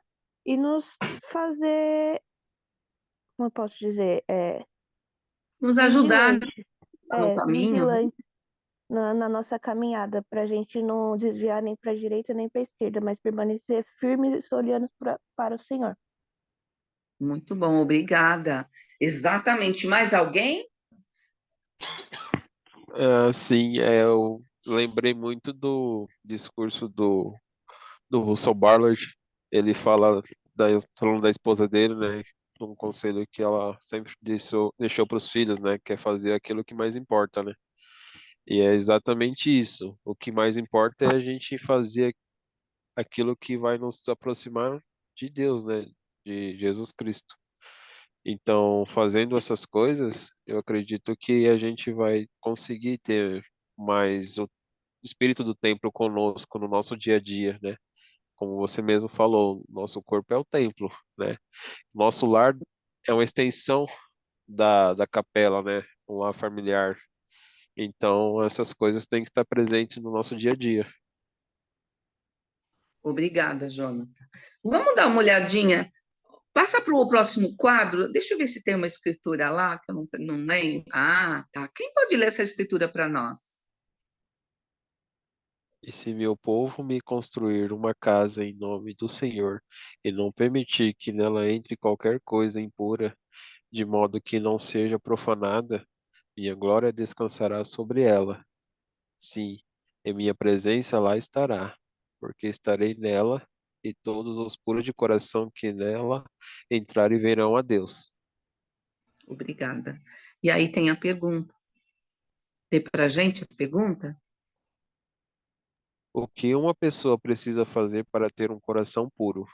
e nos fazer, como eu posso dizer, Nos ajudar vigilante, no caminho. vigilante na nossa caminhada, para a gente não desviar nem para a direita nem para a esquerda, mas permanecer firmes olhando para o Senhor. Muito bom, obrigada. Exatamente. Mais alguém? Sim, eu lembrei muito do discurso do Russell Ballard. Ele falando da esposa dele, né? um conselho que ela sempre deixou para os filhos, né? Que é fazer aquilo que mais importa, né? E é exatamente isso. O que mais importa é a gente fazer aquilo que vai nos aproximar de Deus, né? De Jesus Cristo. Então, fazendo essas coisas, eu acredito que a gente vai conseguir ter mais o espírito do templo conosco no nosso dia a dia, né? Como você mesmo falou, nosso corpo é o templo, né? Nosso lar é uma extensão da capela, né? Um lar familiar. Então, essas coisas têm que estar presentes no nosso dia a dia. Obrigada, Jonathan. Vamos dar uma olhadinha. Passa para o próximo quadro. Deixa eu ver se tem uma escritura lá, que eu não lembro. Ah, tá. Quem pode ler essa escritura para nós? E se meu povo me construir uma casa em nome do Senhor, e não permitir que nela entre qualquer coisa impura, de modo que não seja profanada, minha glória descansará sobre ela. Sim, e minha presença lá estará, porque estarei nela, e todos os puros de coração que nela entrarem verão a Deus. Obrigada. E aí tem a pergunta. Tem para a gente a pergunta? O que uma pessoa precisa fazer para ter um coração puro?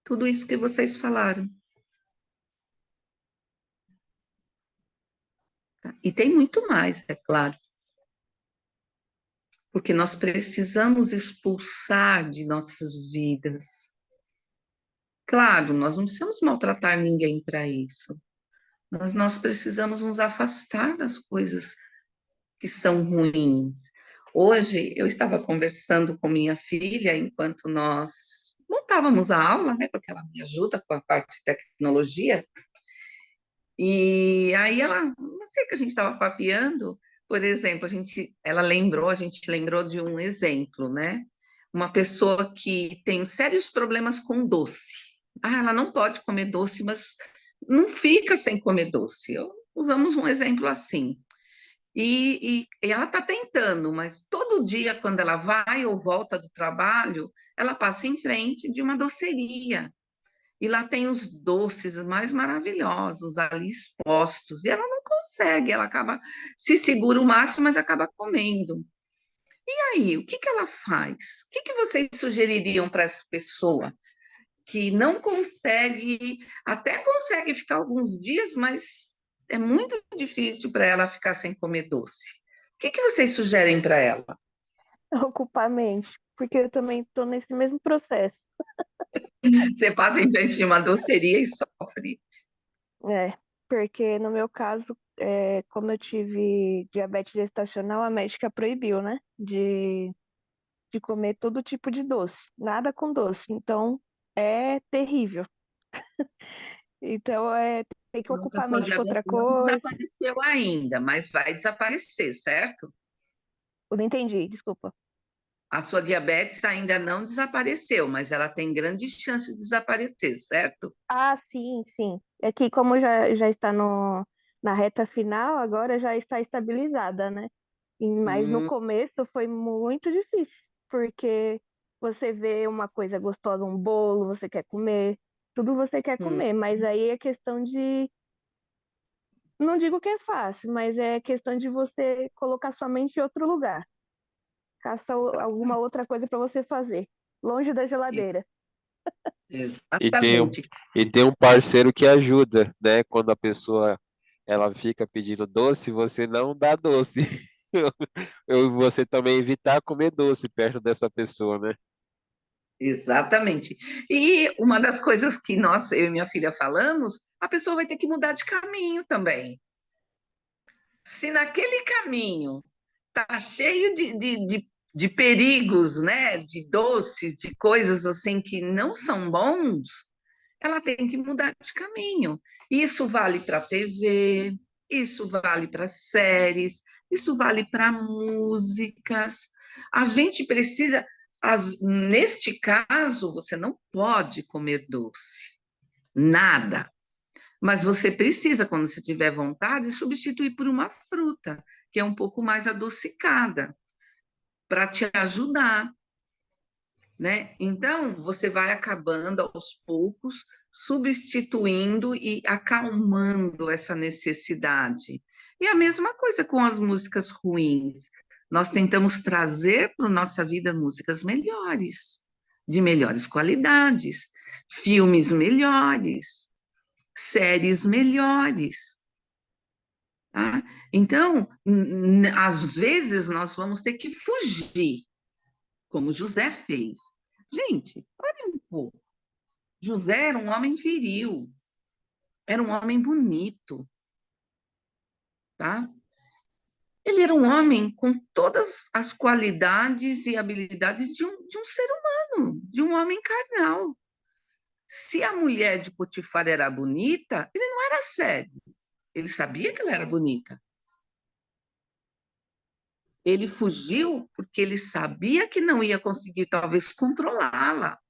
Tudo isso que vocês falaram. Tá? E tem muito mais, é claro. Porque nós precisamos expulsar de nossas vidas. Claro, nós não precisamos maltratar ninguém para isso, mas nós precisamos nos afastar das coisas que são ruins. Hoje eu estava conversando com minha filha enquanto nós montávamos a aula, né, porque ela me ajuda com a parte de tecnologia, e aí ela, não sei que a gente estava papeando, por exemplo, a gente lembrou de um exemplo, né? Uma pessoa que tem sérios problemas com doce. Ah, ela não pode comer doce, mas não fica sem comer doce. Usamos um exemplo assim. E ela está tentando, mas todo dia, quando ela vai ou volta do trabalho, ela passa em frente de uma doceria. E lá tem os doces mais maravilhosos ali expostos. E ela não consegue, ela acaba, se segura o máximo, mas acaba comendo. E aí, o que que ela faz? O que que vocês sugeririam para essa pessoa que não consegue, até consegue ficar alguns dias, mas é muito difícil para ela ficar sem comer doce? O que que vocês sugerem para ela? Ocupar a mente, porque eu também estou nesse mesmo processo. Você passa em frente de uma doceria e sofre. É, porque no meu caso, como eu tive diabetes gestacional, a médica proibiu, né, de comer todo tipo de doce, nada com doce. Então, é terrível. Então, tem que Nossa, ocupar a sua mente com outra diabetes não coisa. desapareceu ainda, mas vai desaparecer, certo? Eu não entendi, desculpa. A sua diabetes ainda não desapareceu, mas ela tem grande chance de desaparecer, certo? Ah, sim, sim. É que como já está na reta final, agora já está estabilizada, né? Mas no Hum, começo foi muito difícil, porque você vê uma coisa gostosa, um bolo, você quer comer, tudo você quer hum. comer, mas aí é questão de, não digo que é fácil, mas é questão de você colocar sua mente em outro lugar, caça alguma outra coisa para você fazer, longe da geladeira. E tem, um- Exatamente. e tem um parceiro que ajuda, né? Quando a pessoa ela fica pedindo doce, você não dá doce. Você também evitar comer doce perto dessa pessoa, né? Exatamente. E uma das coisas que eu e minha filha falamos, a pessoa vai ter que mudar de caminho também. Se naquele caminho tá cheio de perigos, né, de doces, de coisas assim que não são bons, ela tem que mudar de caminho. Isso vale para a TV, isso vale para séries, isso vale para músicas. A gente precisa, neste caso, você não pode comer doce, nada. Mas você precisa, quando você tiver vontade, substituir por uma fruta, que é um pouco mais adocicada, para te ajudar. né? Então, você vai acabando aos poucos, substituindo e acalmando essa necessidade. E a mesma coisa com as músicas ruins. Nós tentamos trazer para a nossa vida músicas melhores, de melhores qualidades, filmes melhores, séries melhores. Tá? Então, às vezes, nós vamos ter que fugir, como José fez. Gente, olha um pouco. José era um homem viril, era um homem bonito, tá? Ele era um homem com todas as qualidades e habilidades de um ser humano, de um homem carnal. Se a mulher de Potifar era bonita, ele não era sério. Ele sabia que ela era bonita. Ele fugiu porque ele sabia que não ia conseguir, talvez, controlá-la.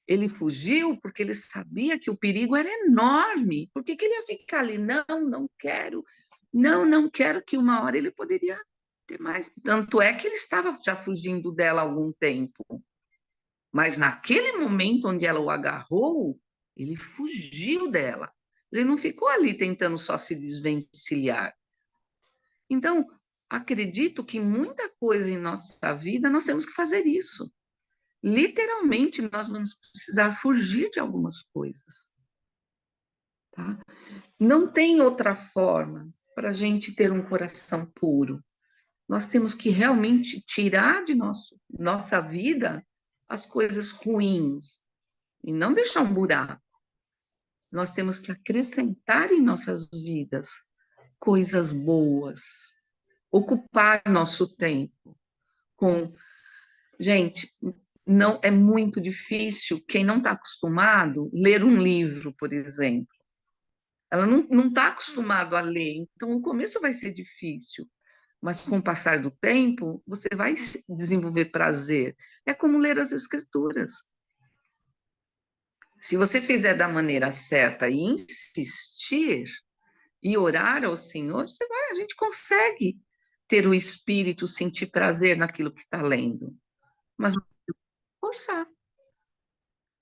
Ele fugiu porque ele sabia que o perigo era enorme. Por que ele ia ficar ali? Não, não quero. Não, não quero, que uma hora ele poderia ter mais. Tanto é que ele estava já fugindo dela há algum tempo. Mas naquele momento onde ela o agarrou, ele fugiu dela. Ele não ficou ali tentando só se desvencilhar. Então, acredito que muita coisa em nossa vida nós temos que fazer isso. Literalmente, nós vamos precisar fugir de algumas coisas. Tá? Não tem outra forma para a gente ter um coração puro. Nós temos que realmente tirar de nossa vida as coisas ruins e não deixar um buraco. Nós temos que acrescentar em nossas vidas coisas boas, ocupar nosso tempo com... Gente, não é muito difícil, quem não está acostumado, ler um livro, por exemplo. Ela não está acostumado a ler, então o começo vai ser difícil, mas com o passar do tempo, você vai desenvolver prazer. É como ler as escrituras. Se você fizer da maneira certa e insistir e orar ao Senhor, a gente consegue ter o espírito, sentir prazer naquilo que está lendo. Mas forçar,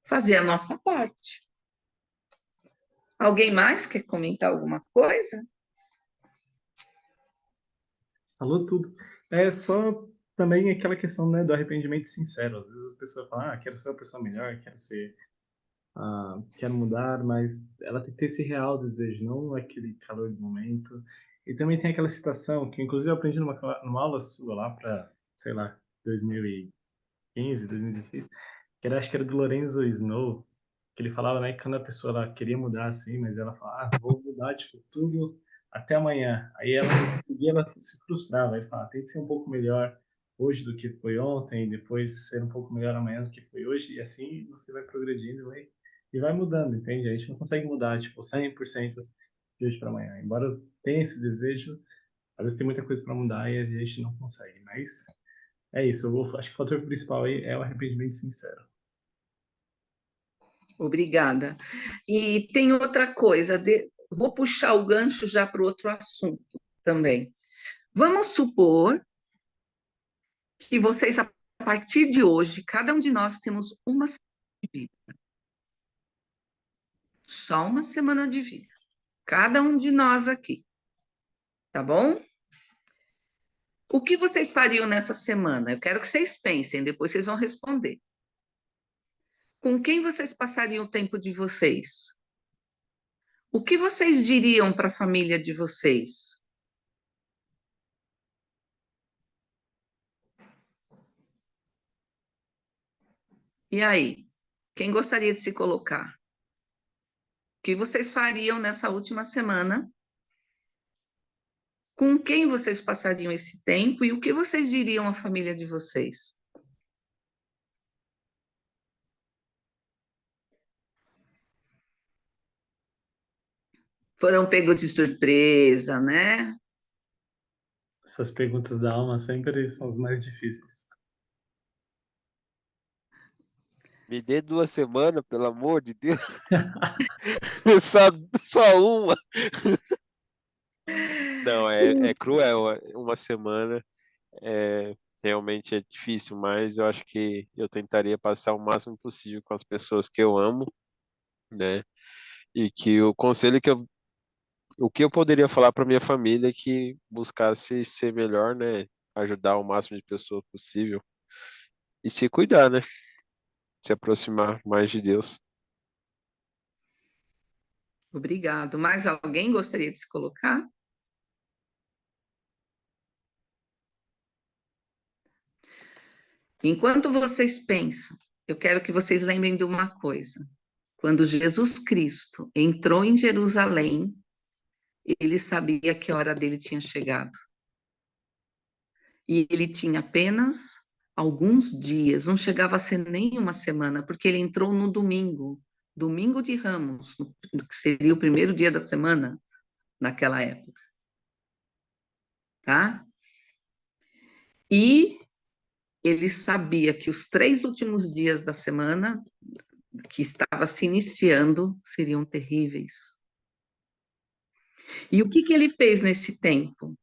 fazer a nossa parte. Alguém mais quer comentar alguma coisa? Falou tudo. É só também aquela questão, né, do arrependimento sincero. Às vezes a pessoa fala, quero ser uma pessoa melhor, quero mudar, mas ela tem que ter esse real desejo, não aquele calor do momento. E também tem aquela citação, que inclusive eu aprendi numa aula sua lá para, sei lá, 2015, 2016, acho que era do Lorenzo Snow, que ele falava, né, que quando a pessoa ela queria mudar assim, mas ela falava, vou mudar, tipo, tudo até amanhã. Aí ela não conseguia, ela se frustrava, aí falava, tem que ser um pouco melhor hoje do que foi ontem, depois ser um pouco melhor amanhã do que foi hoje, e assim você vai progredindo, e vai mudando, entende? A gente não consegue mudar, tipo, 100% de hoje para amanhã. Embora tenha esse desejo, às vezes tem muita coisa para mudar e a gente não consegue, mas é isso. Acho que o fator principal aí é o arrependimento sincero. Obrigada. E tem outra coisa, vou puxar o gancho já para o outro assunto também. Vamos supor que vocês, a partir de hoje, cada um de nós temos uma semana de vida. Só uma semana de vida. Cada um de nós aqui. Tá bom? O que vocês fariam nessa semana? Eu quero que vocês pensem, depois vocês vão responder. Com quem vocês passariam o tempo de vocês? O que vocês diriam para a família de vocês? E aí? Quem gostaria de se colocar? O que vocês fariam nessa última semana? Com quem vocês passariam esse tempo e o que vocês diriam à família de vocês? Foram pegos de surpresa, né? Essas perguntas da alma sempre são as mais difíceis. Me dê 2 semanas, pelo amor de Deus. Só, só uma. Não, é cruel. Uma semana. realmente é difícil, mas eu acho que eu tentaria passar o máximo possível com as pessoas que eu amo, né? E que o que eu poderia falar para minha família é que buscasse ser melhor, né? Ajudar o máximo de pessoas possível e se cuidar, né? Se aproximar mais de Deus. Obrigado. Mais alguém gostaria de se colocar? Enquanto vocês pensam, eu quero que vocês lembrem de uma coisa. Quando Jesus Cristo entrou em Jerusalém, ele sabia que a hora dele tinha chegado. E ele tinha apenas alguns dias, não chegava a ser nem uma semana, porque ele entrou no domingo, domingo de Ramos, que seria o primeiro dia da semana naquela época, tá? E ele sabia que os 3 últimos dias da semana, que estava se iniciando, seriam terríveis. E o que ele fez nesse tempo?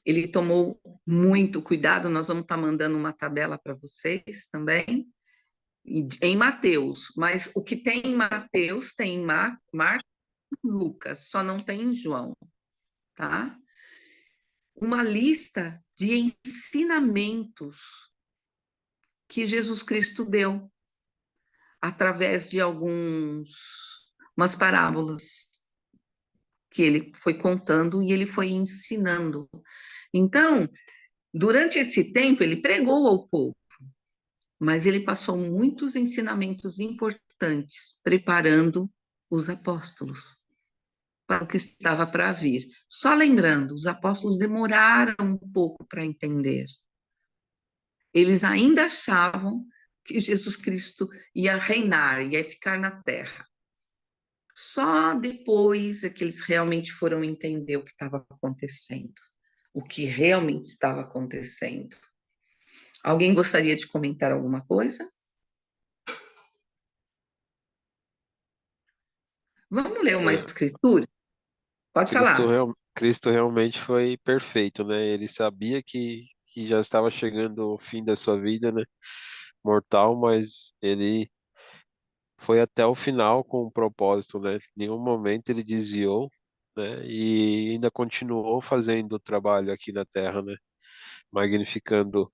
Ele tomou muito cuidado, nós vamos estar mandando uma tabela para vocês também, em Mateus, mas o que tem em Mateus tem em Marcos e Lucas, só não tem em João, tá? Uma lista de ensinamentos que Jesus Cristo deu através de umas parábolas que ele foi contando e ele foi ensinando. Então, durante esse tempo, ele pregou ao povo, mas ele passou muitos ensinamentos importantes, preparando os apóstolos para o que estava para vir. Só lembrando, os apóstolos demoraram um pouco para entender. Eles ainda achavam que Jesus Cristo ia reinar, ia ficar na terra. Só depois é que eles realmente foram entender o que estava acontecendo, o que realmente estava acontecendo. Alguém gostaria de comentar alguma coisa? Vamos ler uma É, escritura? Pode falar. Cristo realmente foi perfeito, né? Ele sabia que já estava chegando o fim da sua vida, né? Mortal, mas ele foi até o final com um propósito, né? Em nenhum momento ele desviou, né? E ainda continuou fazendo o trabalho aqui na Terra, né? Magnificando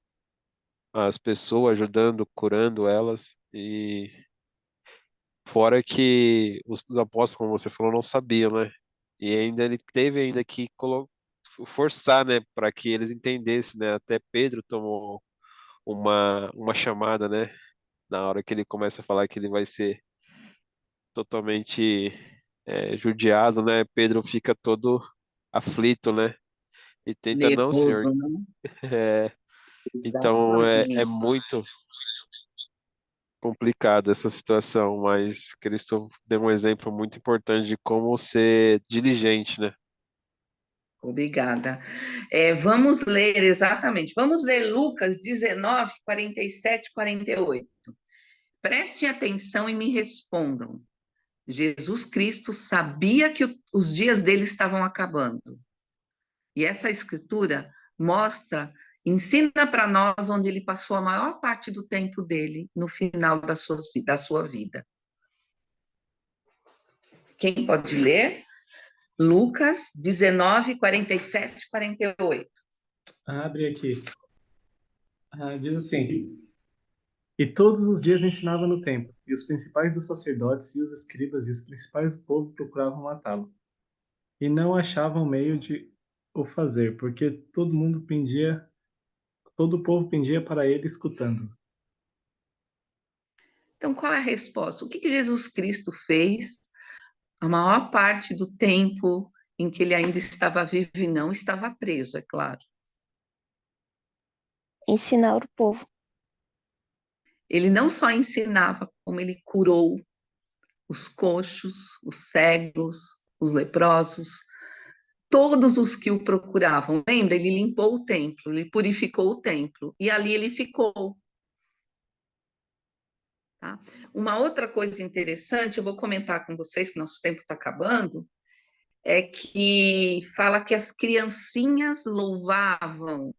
as pessoas, ajudando, curando elas e fora que os apóstolos, como você falou, não sabiam, né? E ainda ele teve ainda que forçar, né, para que eles entendessem, né? Até Pedro tomou uma chamada, né? Na hora que ele começa a falar que ele vai ser totalmente judiado, né? Pedro fica todo aflito, né? E tenta, não, senhor. Nervoso, né? É, então é Exatamente. muito complicado essa situação, mas Cristo deu um exemplo muito importante de como ser diligente, né? Obrigada. Vamos ler exatamente. Vamos ler Lucas 19, 47, 48. Prestem atenção e me respondam. Jesus Cristo sabia que os dias dele estavam acabando. E essa escritura mostra, ensina para nós onde ele passou a maior parte do tempo dele no final da sua vida. Quem pode ler? Lucas 19, 47, 48. Abre aqui. Diz assim: E todos os dias ensinava no templo, e os principais dos sacerdotes e os escribas e os principais do povo procuravam matá-lo. E não achavam meio de o fazer, porque todo o povo pendia para ele escutando. Então, qual é a resposta? O que Jesus Cristo fez a maior parte do tempo em que ele ainda estava vivo e não estava preso, é claro? Ensinar o povo. Ele não só ensinava, como ele curou os coxos, os cegos, os leprosos, todos os que o procuravam. Lembra? Ele limpou o templo, ele purificou o templo, e ali ele ficou. Tá? Uma outra coisa interessante, eu vou comentar com vocês, que nosso tempo está acabando, é que fala que as criancinhas louvavam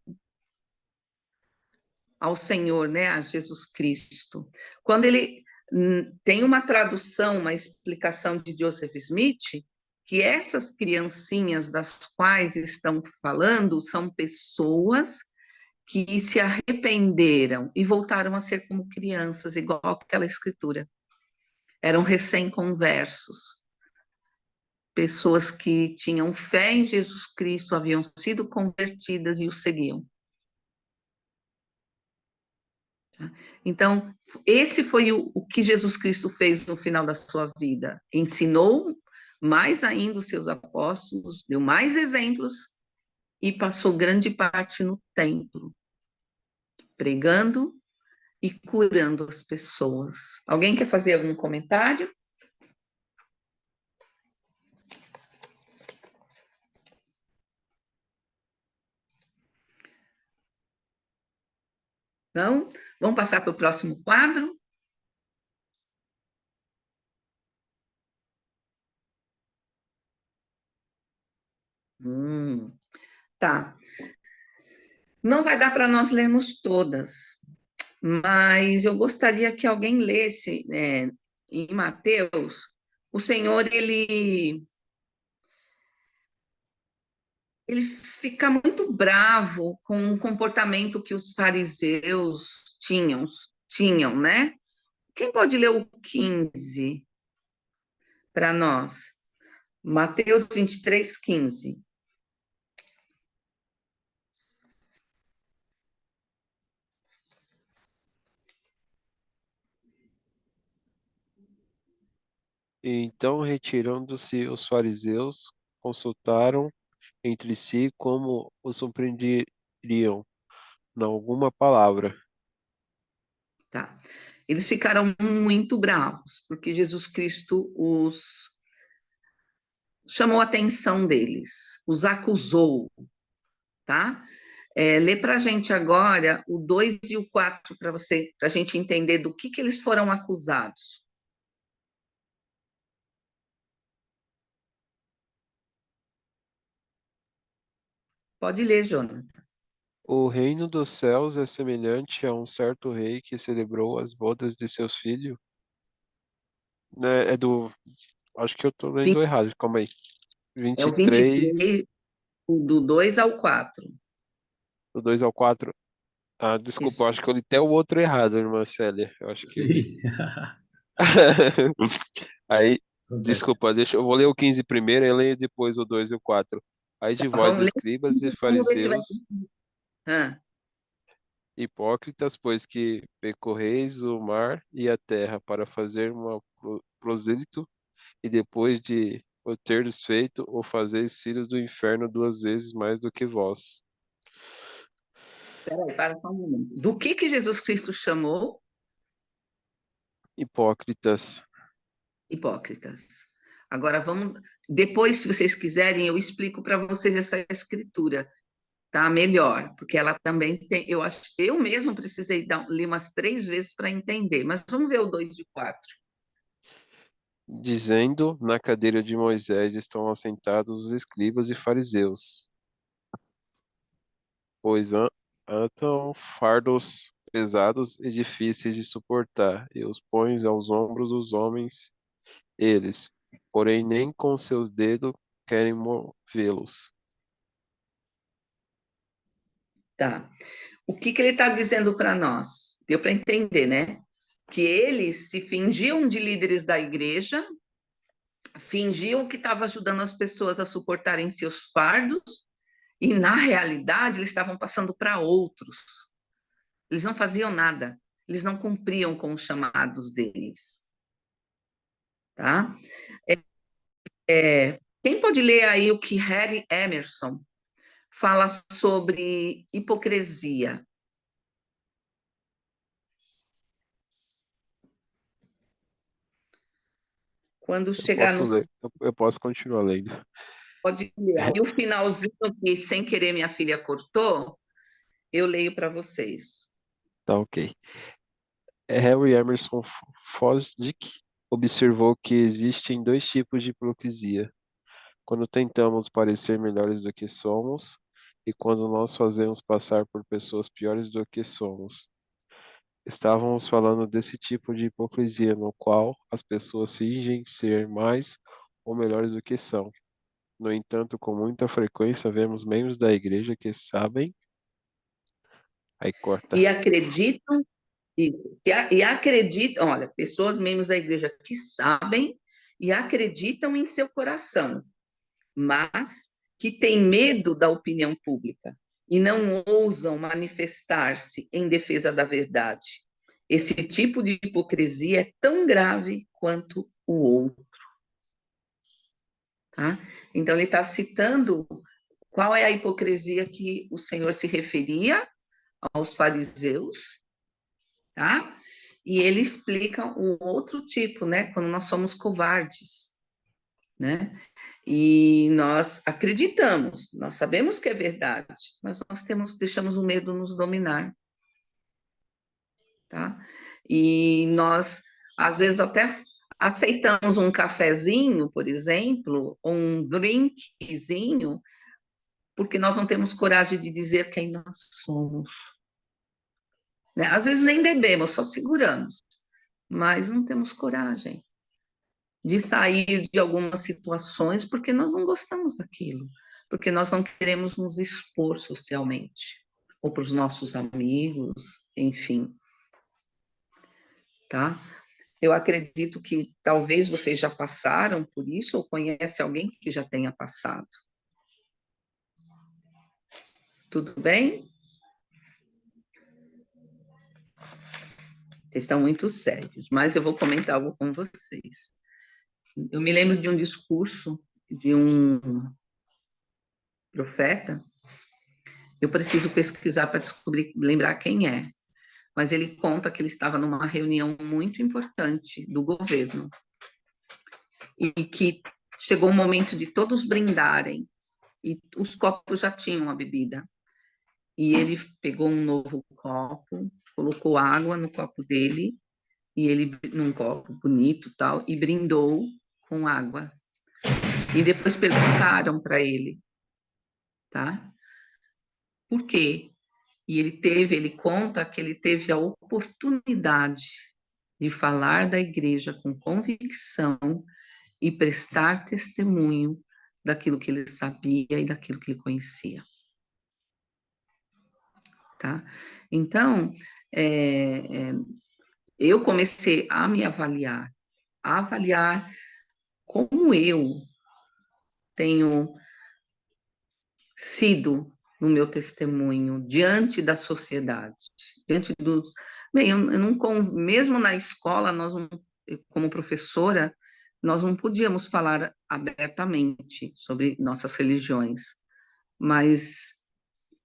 ao Senhor, né, a Jesus Cristo. Quando ele tem uma tradução, uma explicação de Joseph Smith, que essas criancinhas das quais estão falando são pessoas que se arrependeram e voltaram a ser como crianças, igual aquela escritura. Eram recém-conversos, pessoas que tinham fé em Jesus Cristo, haviam sido convertidas e o seguiam. Então, esse foi o que Jesus Cristo fez no final da sua vida. Ensinou mais ainda os seus apóstolos, deu mais exemplos e passou grande parte no templo, pregando e curando as pessoas. Alguém quer fazer algum comentário? Não? Vamos passar para o próximo quadro? Tá. Não vai dar para nós lermos todas, mas eu gostaria que alguém lesse, em Mateus, o Senhor, ele fica muito bravo com o comportamento que os fariseus tinham, né? Quem pode ler o 15 para nós? Mateus 23, 15. Então, retirando-se os fariseus, consultaram entre si como o surpreenderiam em alguma palavra. Tá. Eles ficaram muito bravos, porque Jesus Cristo os chamou a atenção deles, os acusou, tá? Lê para a gente agora o 2 e o 4 para a gente entender do que eles foram acusados. Pode ler, Jonathan. O reino dos céus é semelhante a um certo rei que celebrou as bodas de seu filho. Né, acho que eu tô lendo errado, calma aí. É o 23, 23, do 2 ao 4. do 2 ao 4. Ah, desculpa, eu Isso. acho que eu li até o outro errado, irmã Célia. Eu acho que eu li. Sim. Aí, Acontece. desculpa, eu vou ler o 15 primeiro e leio depois o 2 e o 4. Aí de vós, Vamos ler, escribas e vamos ver se vai. fariseus, Ah, hipócritas, pois que percorreis o mar e a terra para fazer uma prosélito, e depois de o terdes feito, o fazeis filhos do inferno 2 vezes mais do que vós. peraí, para só um momento. Do que Jesus Cristo chamou Hipócritas. hipócritas? Agora vamos. Depois, se vocês quiserem, eu explico para vocês essa escritura, tá? Melhor, porque ela também tem. Eu acho, eu mesmo precisei ler umas 3 vezes para entender, mas vamos ver o 2 e o 4. Dizendo, na cadeira de Moisés estão assentados os escribas e fariseus, pois atam fardos pesados e difíceis de suportar, e os pões aos ombros dos homens, eles, porém, nem com seus dedos querem movê-los. Tá. O que ele está dizendo para nós? Deu para entender, né? Que eles se fingiam de líderes da igreja, fingiam que estavam ajudando as pessoas a suportarem seus fardos, e na realidade eles estavam passando para outros. Eles não faziam nada, eles não cumpriam com os chamados deles. Tá? Quem pode ler aí o que Harry Emerson fala sobre hipocrisia? Quando Eu chegar posso no. ler, eu posso continuar lendo. Pode ler. Aí o finalzinho que, sem querer, minha filha cortou, eu leio para vocês. Tá ok. Harry Emerson Fosdick observou que existem dois tipos de hipocrisia. Quando tentamos parecer melhores do que somos, e quando nós fazemos passar por pessoas piores do que somos. Estávamos falando desse tipo de hipocrisia no qual as pessoas fingem ser mais ou melhores do que são. No entanto, com muita frequência vemos membros da igreja que sabem, aí corta. E acreditam, isso, e acreditam, olha, pessoas membros da igreja que sabem e acreditam em seu coração, mas que têm medo da opinião pública e não ousam manifestar-se em defesa da verdade. Esse tipo de hipocrisia é tão grave quanto o outro. Tá? Então, ele está citando qual é a hipocrisia que o Senhor se referia aos fariseus, tá? E ele explica um outro tipo, né? Quando nós somos covardes, né? E nós acreditamos, nós sabemos que é verdade, mas nós deixamos o medo nos dominar, tá? E nós, às vezes, até aceitamos um cafezinho, por exemplo, ou um drinkzinho, porque nós não temos coragem de dizer quem nós somos. Né? Às vezes nem bebemos, só seguramos, mas não temos coragem de sair de algumas situações porque nós não gostamos daquilo, porque nós não queremos nos expor socialmente, ou para os nossos amigos, enfim. Tá? Eu acredito que talvez vocês já passaram por isso, ou conhece alguém que já tenha passado. Tudo bem? Vocês estão muito sérios, mas eu vou comentar algo com vocês. Eu me lembro de um discurso de um profeta, eu preciso pesquisar para descobrir, lembrar quem é, mas ele conta que ele estava numa reunião muito importante do governo e que chegou o momento de todos brindarem e os copos já tinham a bebida. E ele pegou um novo copo, colocou água no copo dele, e ele, num copo bonito tal, e brindou com água. E depois perguntaram para ele, tá? Por quê? E ele conta que ele teve a oportunidade de falar da igreja com convicção e prestar testemunho daquilo que ele sabia e daquilo que ele conhecia. Tá? Então, eu comecei a me avaliar, como eu tenho sido no meu testemunho diante da sociedade, diante dos... Bem, eu não, mesmo na escola, nós não, como professora, nós não podíamos falar abertamente sobre nossas religiões, mas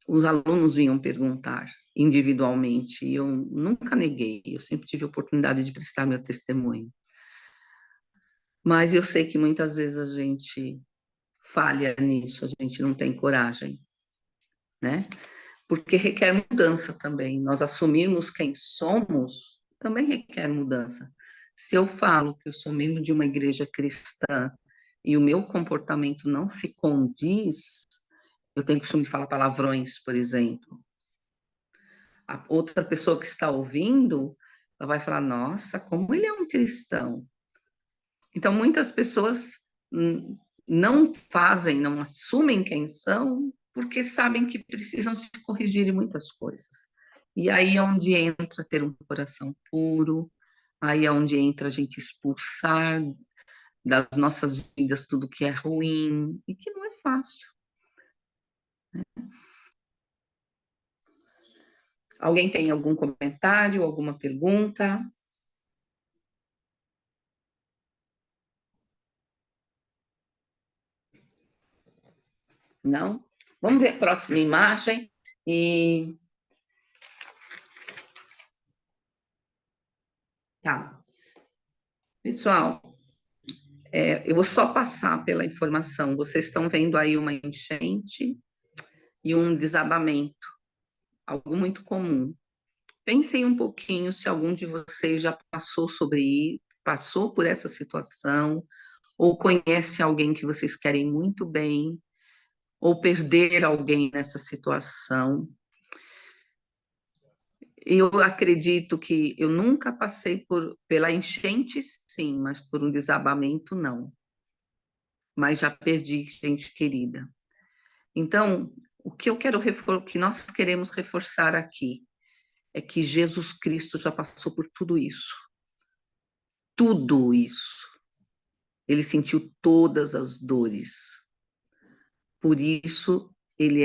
os alunos vinham perguntar individualmente, e eu nunca neguei, eu sempre tive a oportunidade de prestar meu testemunho. Mas eu sei que muitas vezes a gente falha nisso, a gente não tem coragem, né? Porque requer mudança também. Nós assumirmos quem somos também requer mudança. Se eu falo que eu sou membro de uma igreja cristã e o meu comportamento não se condiz, eu tenho costume de falar palavrões, por exemplo. A outra pessoa que está ouvindo, ela vai falar, nossa, como ele é um cristão. Então, muitas pessoas não fazem, não assumem quem são, porque sabem que precisam se corrigir em muitas coisas. E aí é onde entra ter um coração puro, aí é onde entra a gente expulsar das nossas vidas tudo que é ruim, e que não é fácil. Alguém tem algum comentário, alguma pergunta? Não? Vamos ver a próxima imagem e... Tá. Pessoal, eu vou só passar pela informação. Vocês estão vendo aí uma enchente e um desabamento, algo muito comum. Pensem um pouquinho se algum de vocês já passou por essa situação, ou conhece alguém que vocês querem muito bem, ou perder alguém nessa situação. Eu acredito que eu nunca passei pela enchente, sim, mas por um desabamento, não. Mas já perdi gente querida. Então, o que o que nós queremos reforçar aqui é que Jesus Cristo já passou por tudo isso. Tudo isso. Ele sentiu todas as dores. Por isso, ele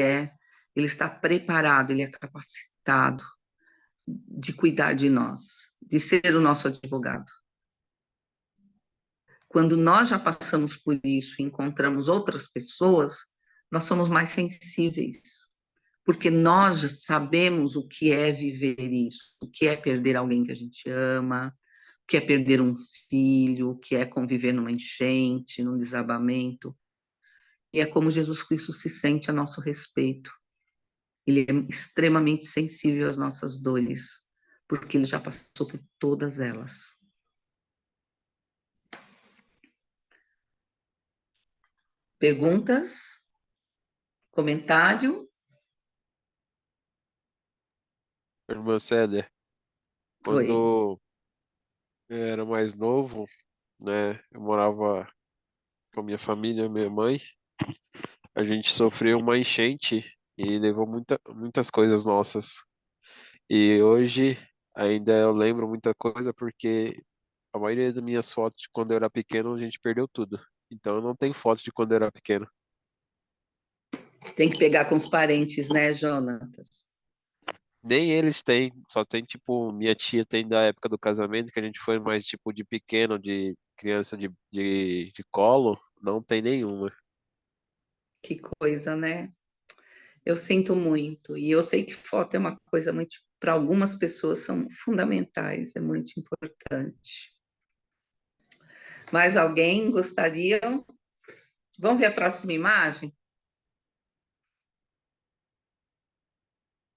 está preparado, ele é capacitado de cuidar de nós, de ser o nosso advogado. Quando nós já passamos por isso e encontramos outras pessoas, nós somos mais sensíveis, porque nós já sabemos o que é viver isso, o que é perder alguém que a gente ama, o que é perder um filho, o que é conviver numa enchente, num desabamento. E é como Jesus Cristo se sente a nosso respeito. Ele é extremamente sensível às nossas dores, porque ele já passou por todas elas. Perguntas? Comentário? Irmã Célia, Oi. quando eu era mais novo, né, eu morava com a minha família, minha mãe, a gente sofreu uma enchente e levou muitas coisas nossas. E hoje ainda eu lembro muita coisa porque a maioria das minhas fotos de quando eu era pequeno a gente perdeu tudo. Então eu não tenho foto de quando eu era pequeno. Tem que pegar com os parentes, né, Jonatas? Nem eles têm, só tem tipo, minha tia tem da época do casamento, que a gente foi mais tipo de pequeno, de criança de colo, não tem nenhuma. Que coisa, né? Eu sinto muito. E eu sei que foto é uma coisa muito, para algumas pessoas, são fundamentais, é muito importante. Mais alguém gostaria? Vamos ver a próxima imagem?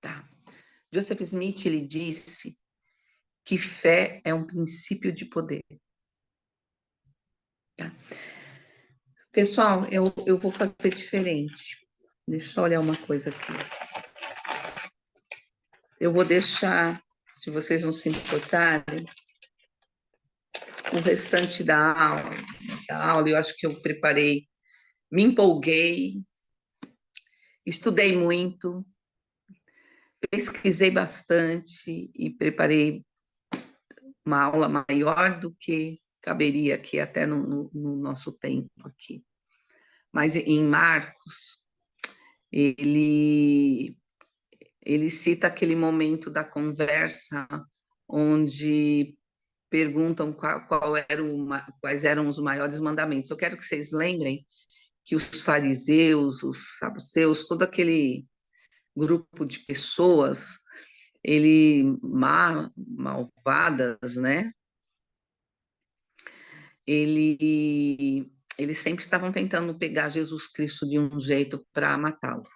Tá. Joseph Smith, ele disse que fé é um princípio de poder. Tá? Pessoal, eu vou fazer diferente. Deixa eu olhar uma coisa aqui. Eu vou deixar, se vocês não se importarem, o restante da aula, eu acho que eu preparei, me empolguei, estudei muito, pesquisei bastante e preparei uma aula maior do que caberia aqui, até no nosso tempo aqui. Mas em Marcos, ele cita aquele momento da conversa onde perguntam quais eram os maiores mandamentos. Eu quero que vocês lembrem que os fariseus, os saduceus, todo aquele grupo de pessoas, malvadas, né? Eles sempre estavam tentando pegar Jesus Cristo de um jeito para matá-lo.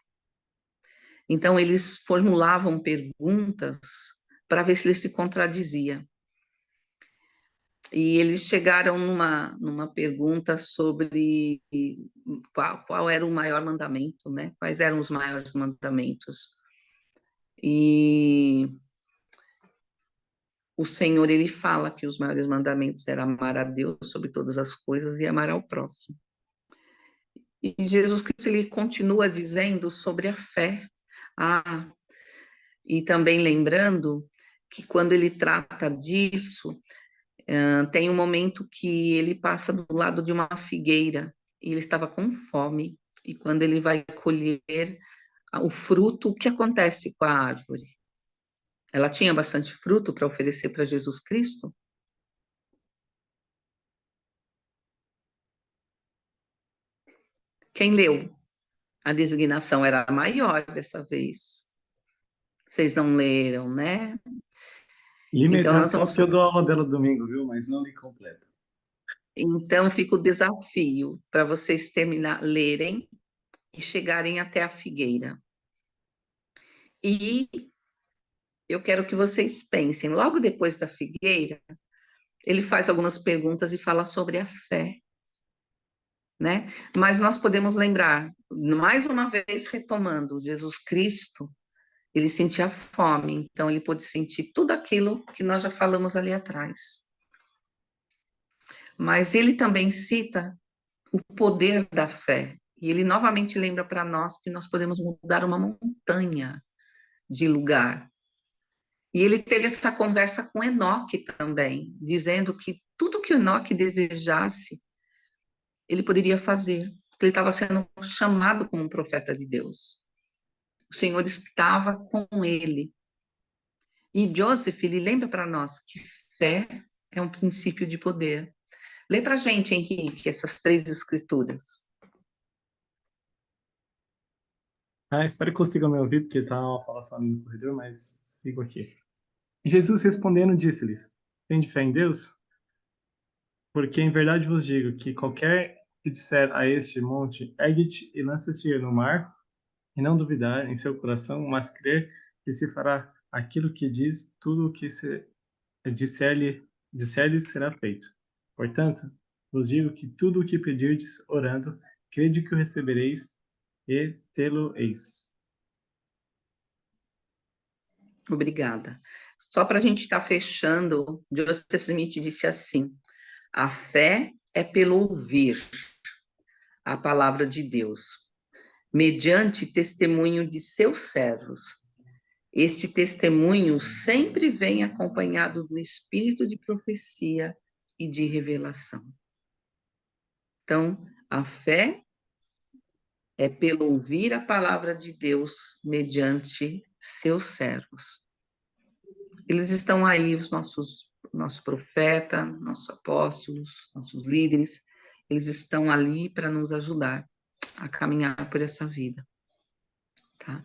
Então, eles formulavam perguntas para ver se ele se contradizia. E eles chegaram numa pergunta sobre qual era o maior mandamento, né? Quais eram os maiores mandamentos. E o Senhor, ele fala que os maiores mandamentos eram amar a Deus sobre todas as coisas e amar ao próximo. E Jesus Cristo, ele continua dizendo sobre a fé. E também lembrando que quando ele trata disso, tem um momento que ele passa do lado de uma figueira e ele estava com fome. E quando ele vai colher o fruto, o que acontece com a árvore? Ela tinha bastante fruto para oferecer para Jesus Cristo? Quem leu? A designação era maior dessa vez. Vocês não leram, né? Li Então, metade nós só vamos. porque eu dou aula dela domingo, viu? Mas não li completo. Então, fica o desafio para vocês lerem e chegarem até a figueira. E eu quero que vocês pensem, logo depois da figueira, ele faz algumas perguntas e fala sobre a fé, né? Mas nós podemos lembrar, mais uma vez retomando, Jesus Cristo, ele sentia fome, então ele pôde sentir tudo aquilo que nós já falamos ali atrás. Mas ele também cita o poder da fé, e ele novamente lembra para nós que nós podemos mudar uma montanha de lugar. E ele teve essa conversa com Enoque também, dizendo que tudo que Enoque desejasse, ele poderia fazer, porque ele estava sendo chamado como um profeta de Deus. O Senhor estava com ele. E Joseph, ele lembra para nós que fé é um princípio de poder. Lê para a gente, Henrique, essas 3 escrituras. Espero que consigam me ouvir, porque está uma falação ali no corredor, mas sigo aqui. Jesus respondendo disse-lhes: Tende fé em Deus? Porque em verdade vos digo que qualquer que disser a este monte, ergue-te e lança-te no mar, e não duvidar em seu coração, mas crer que se fará aquilo que diz, tudo o que se disser-lhe será feito. Portanto, vos digo que tudo o que pedirdes orando, crede que o recebereis e tê-lo-eis. Obrigada. Só para a gente estar fechando, Joseph Smith disse assim: a fé é pelo ouvir a palavra de Deus, mediante testemunho de seus servos. Este testemunho sempre vem acompanhado do espírito de profecia e de revelação. Então, a fé é pelo ouvir a palavra de Deus mediante seus servos. Eles estão aí, os nossos profetas, nossos apóstolos, nossos líderes, eles estão ali para nos ajudar a caminhar por essa vida. Tá?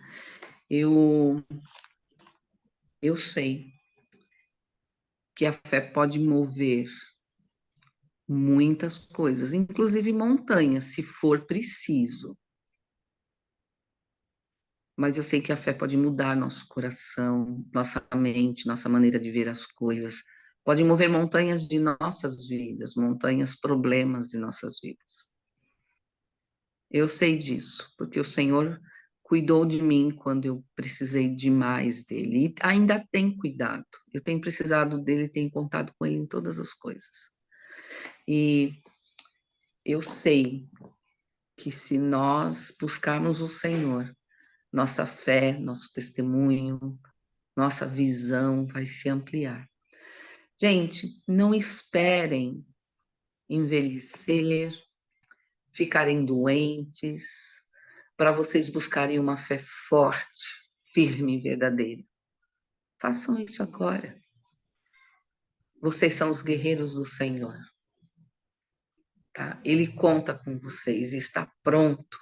Eu sei que a fé pode mover muitas coisas, inclusive montanhas, se for preciso. Mas eu sei que a fé pode mudar nosso coração, nossa mente, nossa maneira de ver as coisas. Pode mover montanhas de nossas vidas, montanhas, problemas de nossas vidas. Eu sei disso, porque o Senhor cuidou de mim quando eu precisei demais dele. E ainda tem cuidado. Eu tenho precisado dele, tenho contado com ele em todas as coisas. E eu sei que se nós buscarmos o Senhor, nossa fé, nosso testemunho, nossa visão vai se ampliar. Gente, não esperem envelhecer, ficarem doentes, para vocês buscarem uma fé forte, firme e verdadeira. Façam isso agora. Vocês são os guerreiros do Senhor. Tá? Ele conta com vocês e está pronto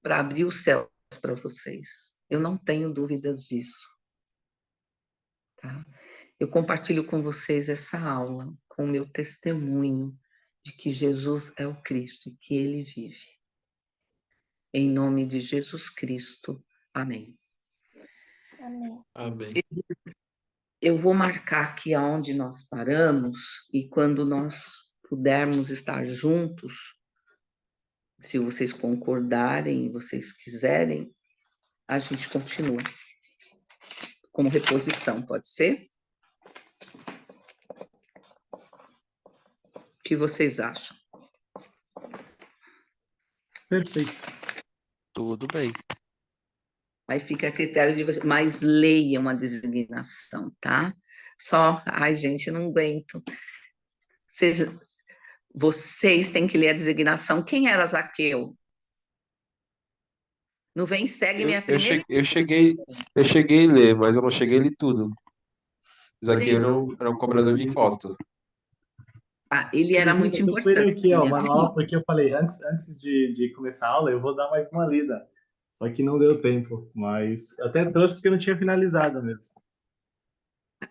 para abrir os céus para vocês. Eu não tenho dúvidas disso. Tá? Eu compartilho com vocês essa aula, com o meu testemunho de que Jesus é o Cristo e que ele vive. Em nome de Jesus Cristo. Amém. Amém. Amém. Eu vou marcar aqui aonde nós paramos e quando nós pudermos estar juntos, se vocês concordarem, vocês quiserem, a gente continua como reposição, pode ser? O que vocês acham? Perfeito. Tudo bem. Aí fica a critério de vocês, mas leiam a designação, tá? Só, ai gente, não aguento. Vocês têm que ler a designação. Quem era Zaqueu? Não vem, segue minha primeira... Eu cheguei a ler, mas eu não cheguei a ler tudo. Zaqueu era um cobrador de impostos. Ah, ele era muito Eu tô com ele importante. aqui, ó, o Ele era manual, porque eu falei, antes de começar a aula, eu vou dar mais uma lida. Só que não deu tempo, mas eu até trouxe porque eu não tinha finalizado mesmo.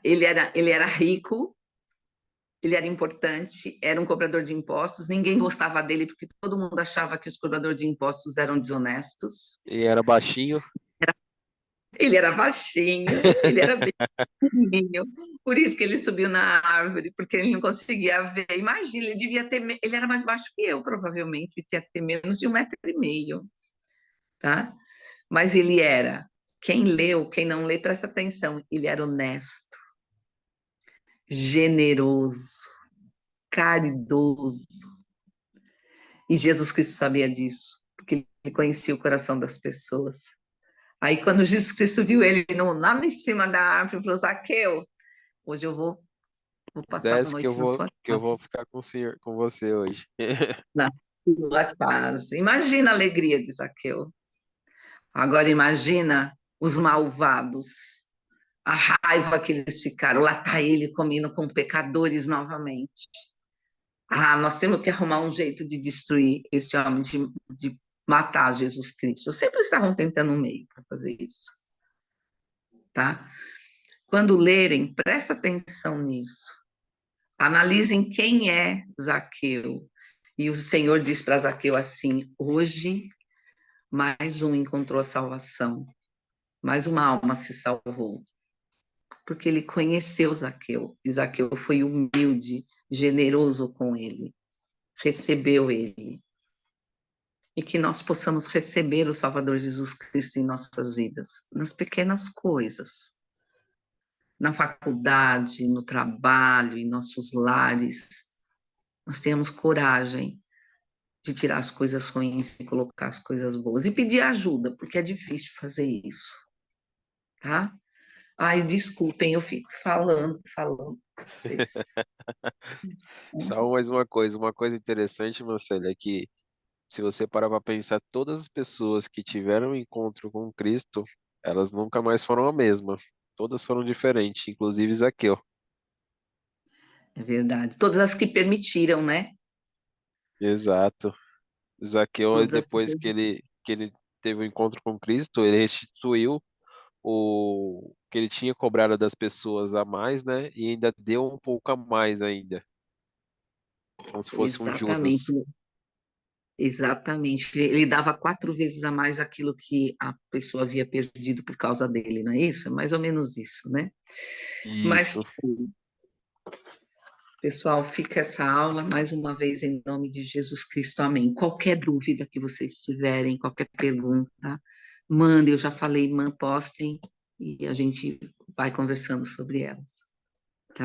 ele era rico, ele era importante, era um cobrador de impostos, ninguém gostava dele porque todo mundo achava que os cobradores de impostos eram desonestos. E era baixinho. Ele era baixinho, ele era bem pequenininho, por isso que ele subiu na árvore, porque ele não conseguia ver. Imagina, ele devia ter, ele era mais baixo que eu, provavelmente, devia ter menos de 1,5 m, tá? Mas ele era, quem leu, quem não lê, presta atenção, ele era honesto, generoso, caridoso. E Jesus Cristo sabia disso, porque ele conhecia o coração das pessoas. Aí, quando Jesus Cristo viu ele lá em cima da árvore, falou: Zaqueu, hoje eu vou passar a Desce noite na sua que eu casa, vou ficar com o senhor, com você hoje. na sua casa. Imagina a alegria de Zaqueu. Agora imagina os malvados, a raiva que eles ficaram. Lá está ele comendo com pecadores novamente. Ah, nós temos que arrumar um jeito de destruir esse homem, de matar Jesus Cristo. Sempre estavam tentando um meio para fazer isso, tá? Quando lerem, presta atenção nisso. Analisem quem é Zaqueu. E o Senhor diz para Zaqueu assim: hoje mais um encontrou a salvação, mais uma alma se salvou. Porque ele conheceu Zaqueu, e Zaqueu foi humilde, generoso com ele, recebeu ele. E que nós possamos receber o Salvador Jesus Cristo em nossas vidas, nas pequenas coisas, na faculdade, no trabalho, em nossos lares. Nós tenhamos coragem de tirar as coisas ruins e colocar as coisas boas. E pedir ajuda, porque é difícil fazer isso, tá? Ai, desculpem, eu fico falando com vocês. Só mais uma coisa interessante, Marcelo, é que se você parar para pensar, todas as pessoas que tiveram um encontro com Cristo, elas nunca mais foram a mesma. Todas foram diferentes, inclusive Zaqueu. É verdade. Todas as que permitiram, né? Exato. Zaqueu, Todas as que depois que ele teve o encontro com Cristo, ele restituiu o que ele tinha cobrado das pessoas a mais, né? E ainda deu um pouco a mais ainda, como se fosse um Judas. Exatamente, exatamente. Ele dava 4 vezes a mais aquilo que a pessoa havia perdido por causa dele, não é isso? É mais ou menos isso, né? Mas, Isso. pessoal, fica essa aula mais uma vez em nome de Jesus Cristo. Amém. Qualquer dúvida que vocês tiverem, qualquer pergunta, mandem, eu já falei, postem e a gente vai conversando sobre elas.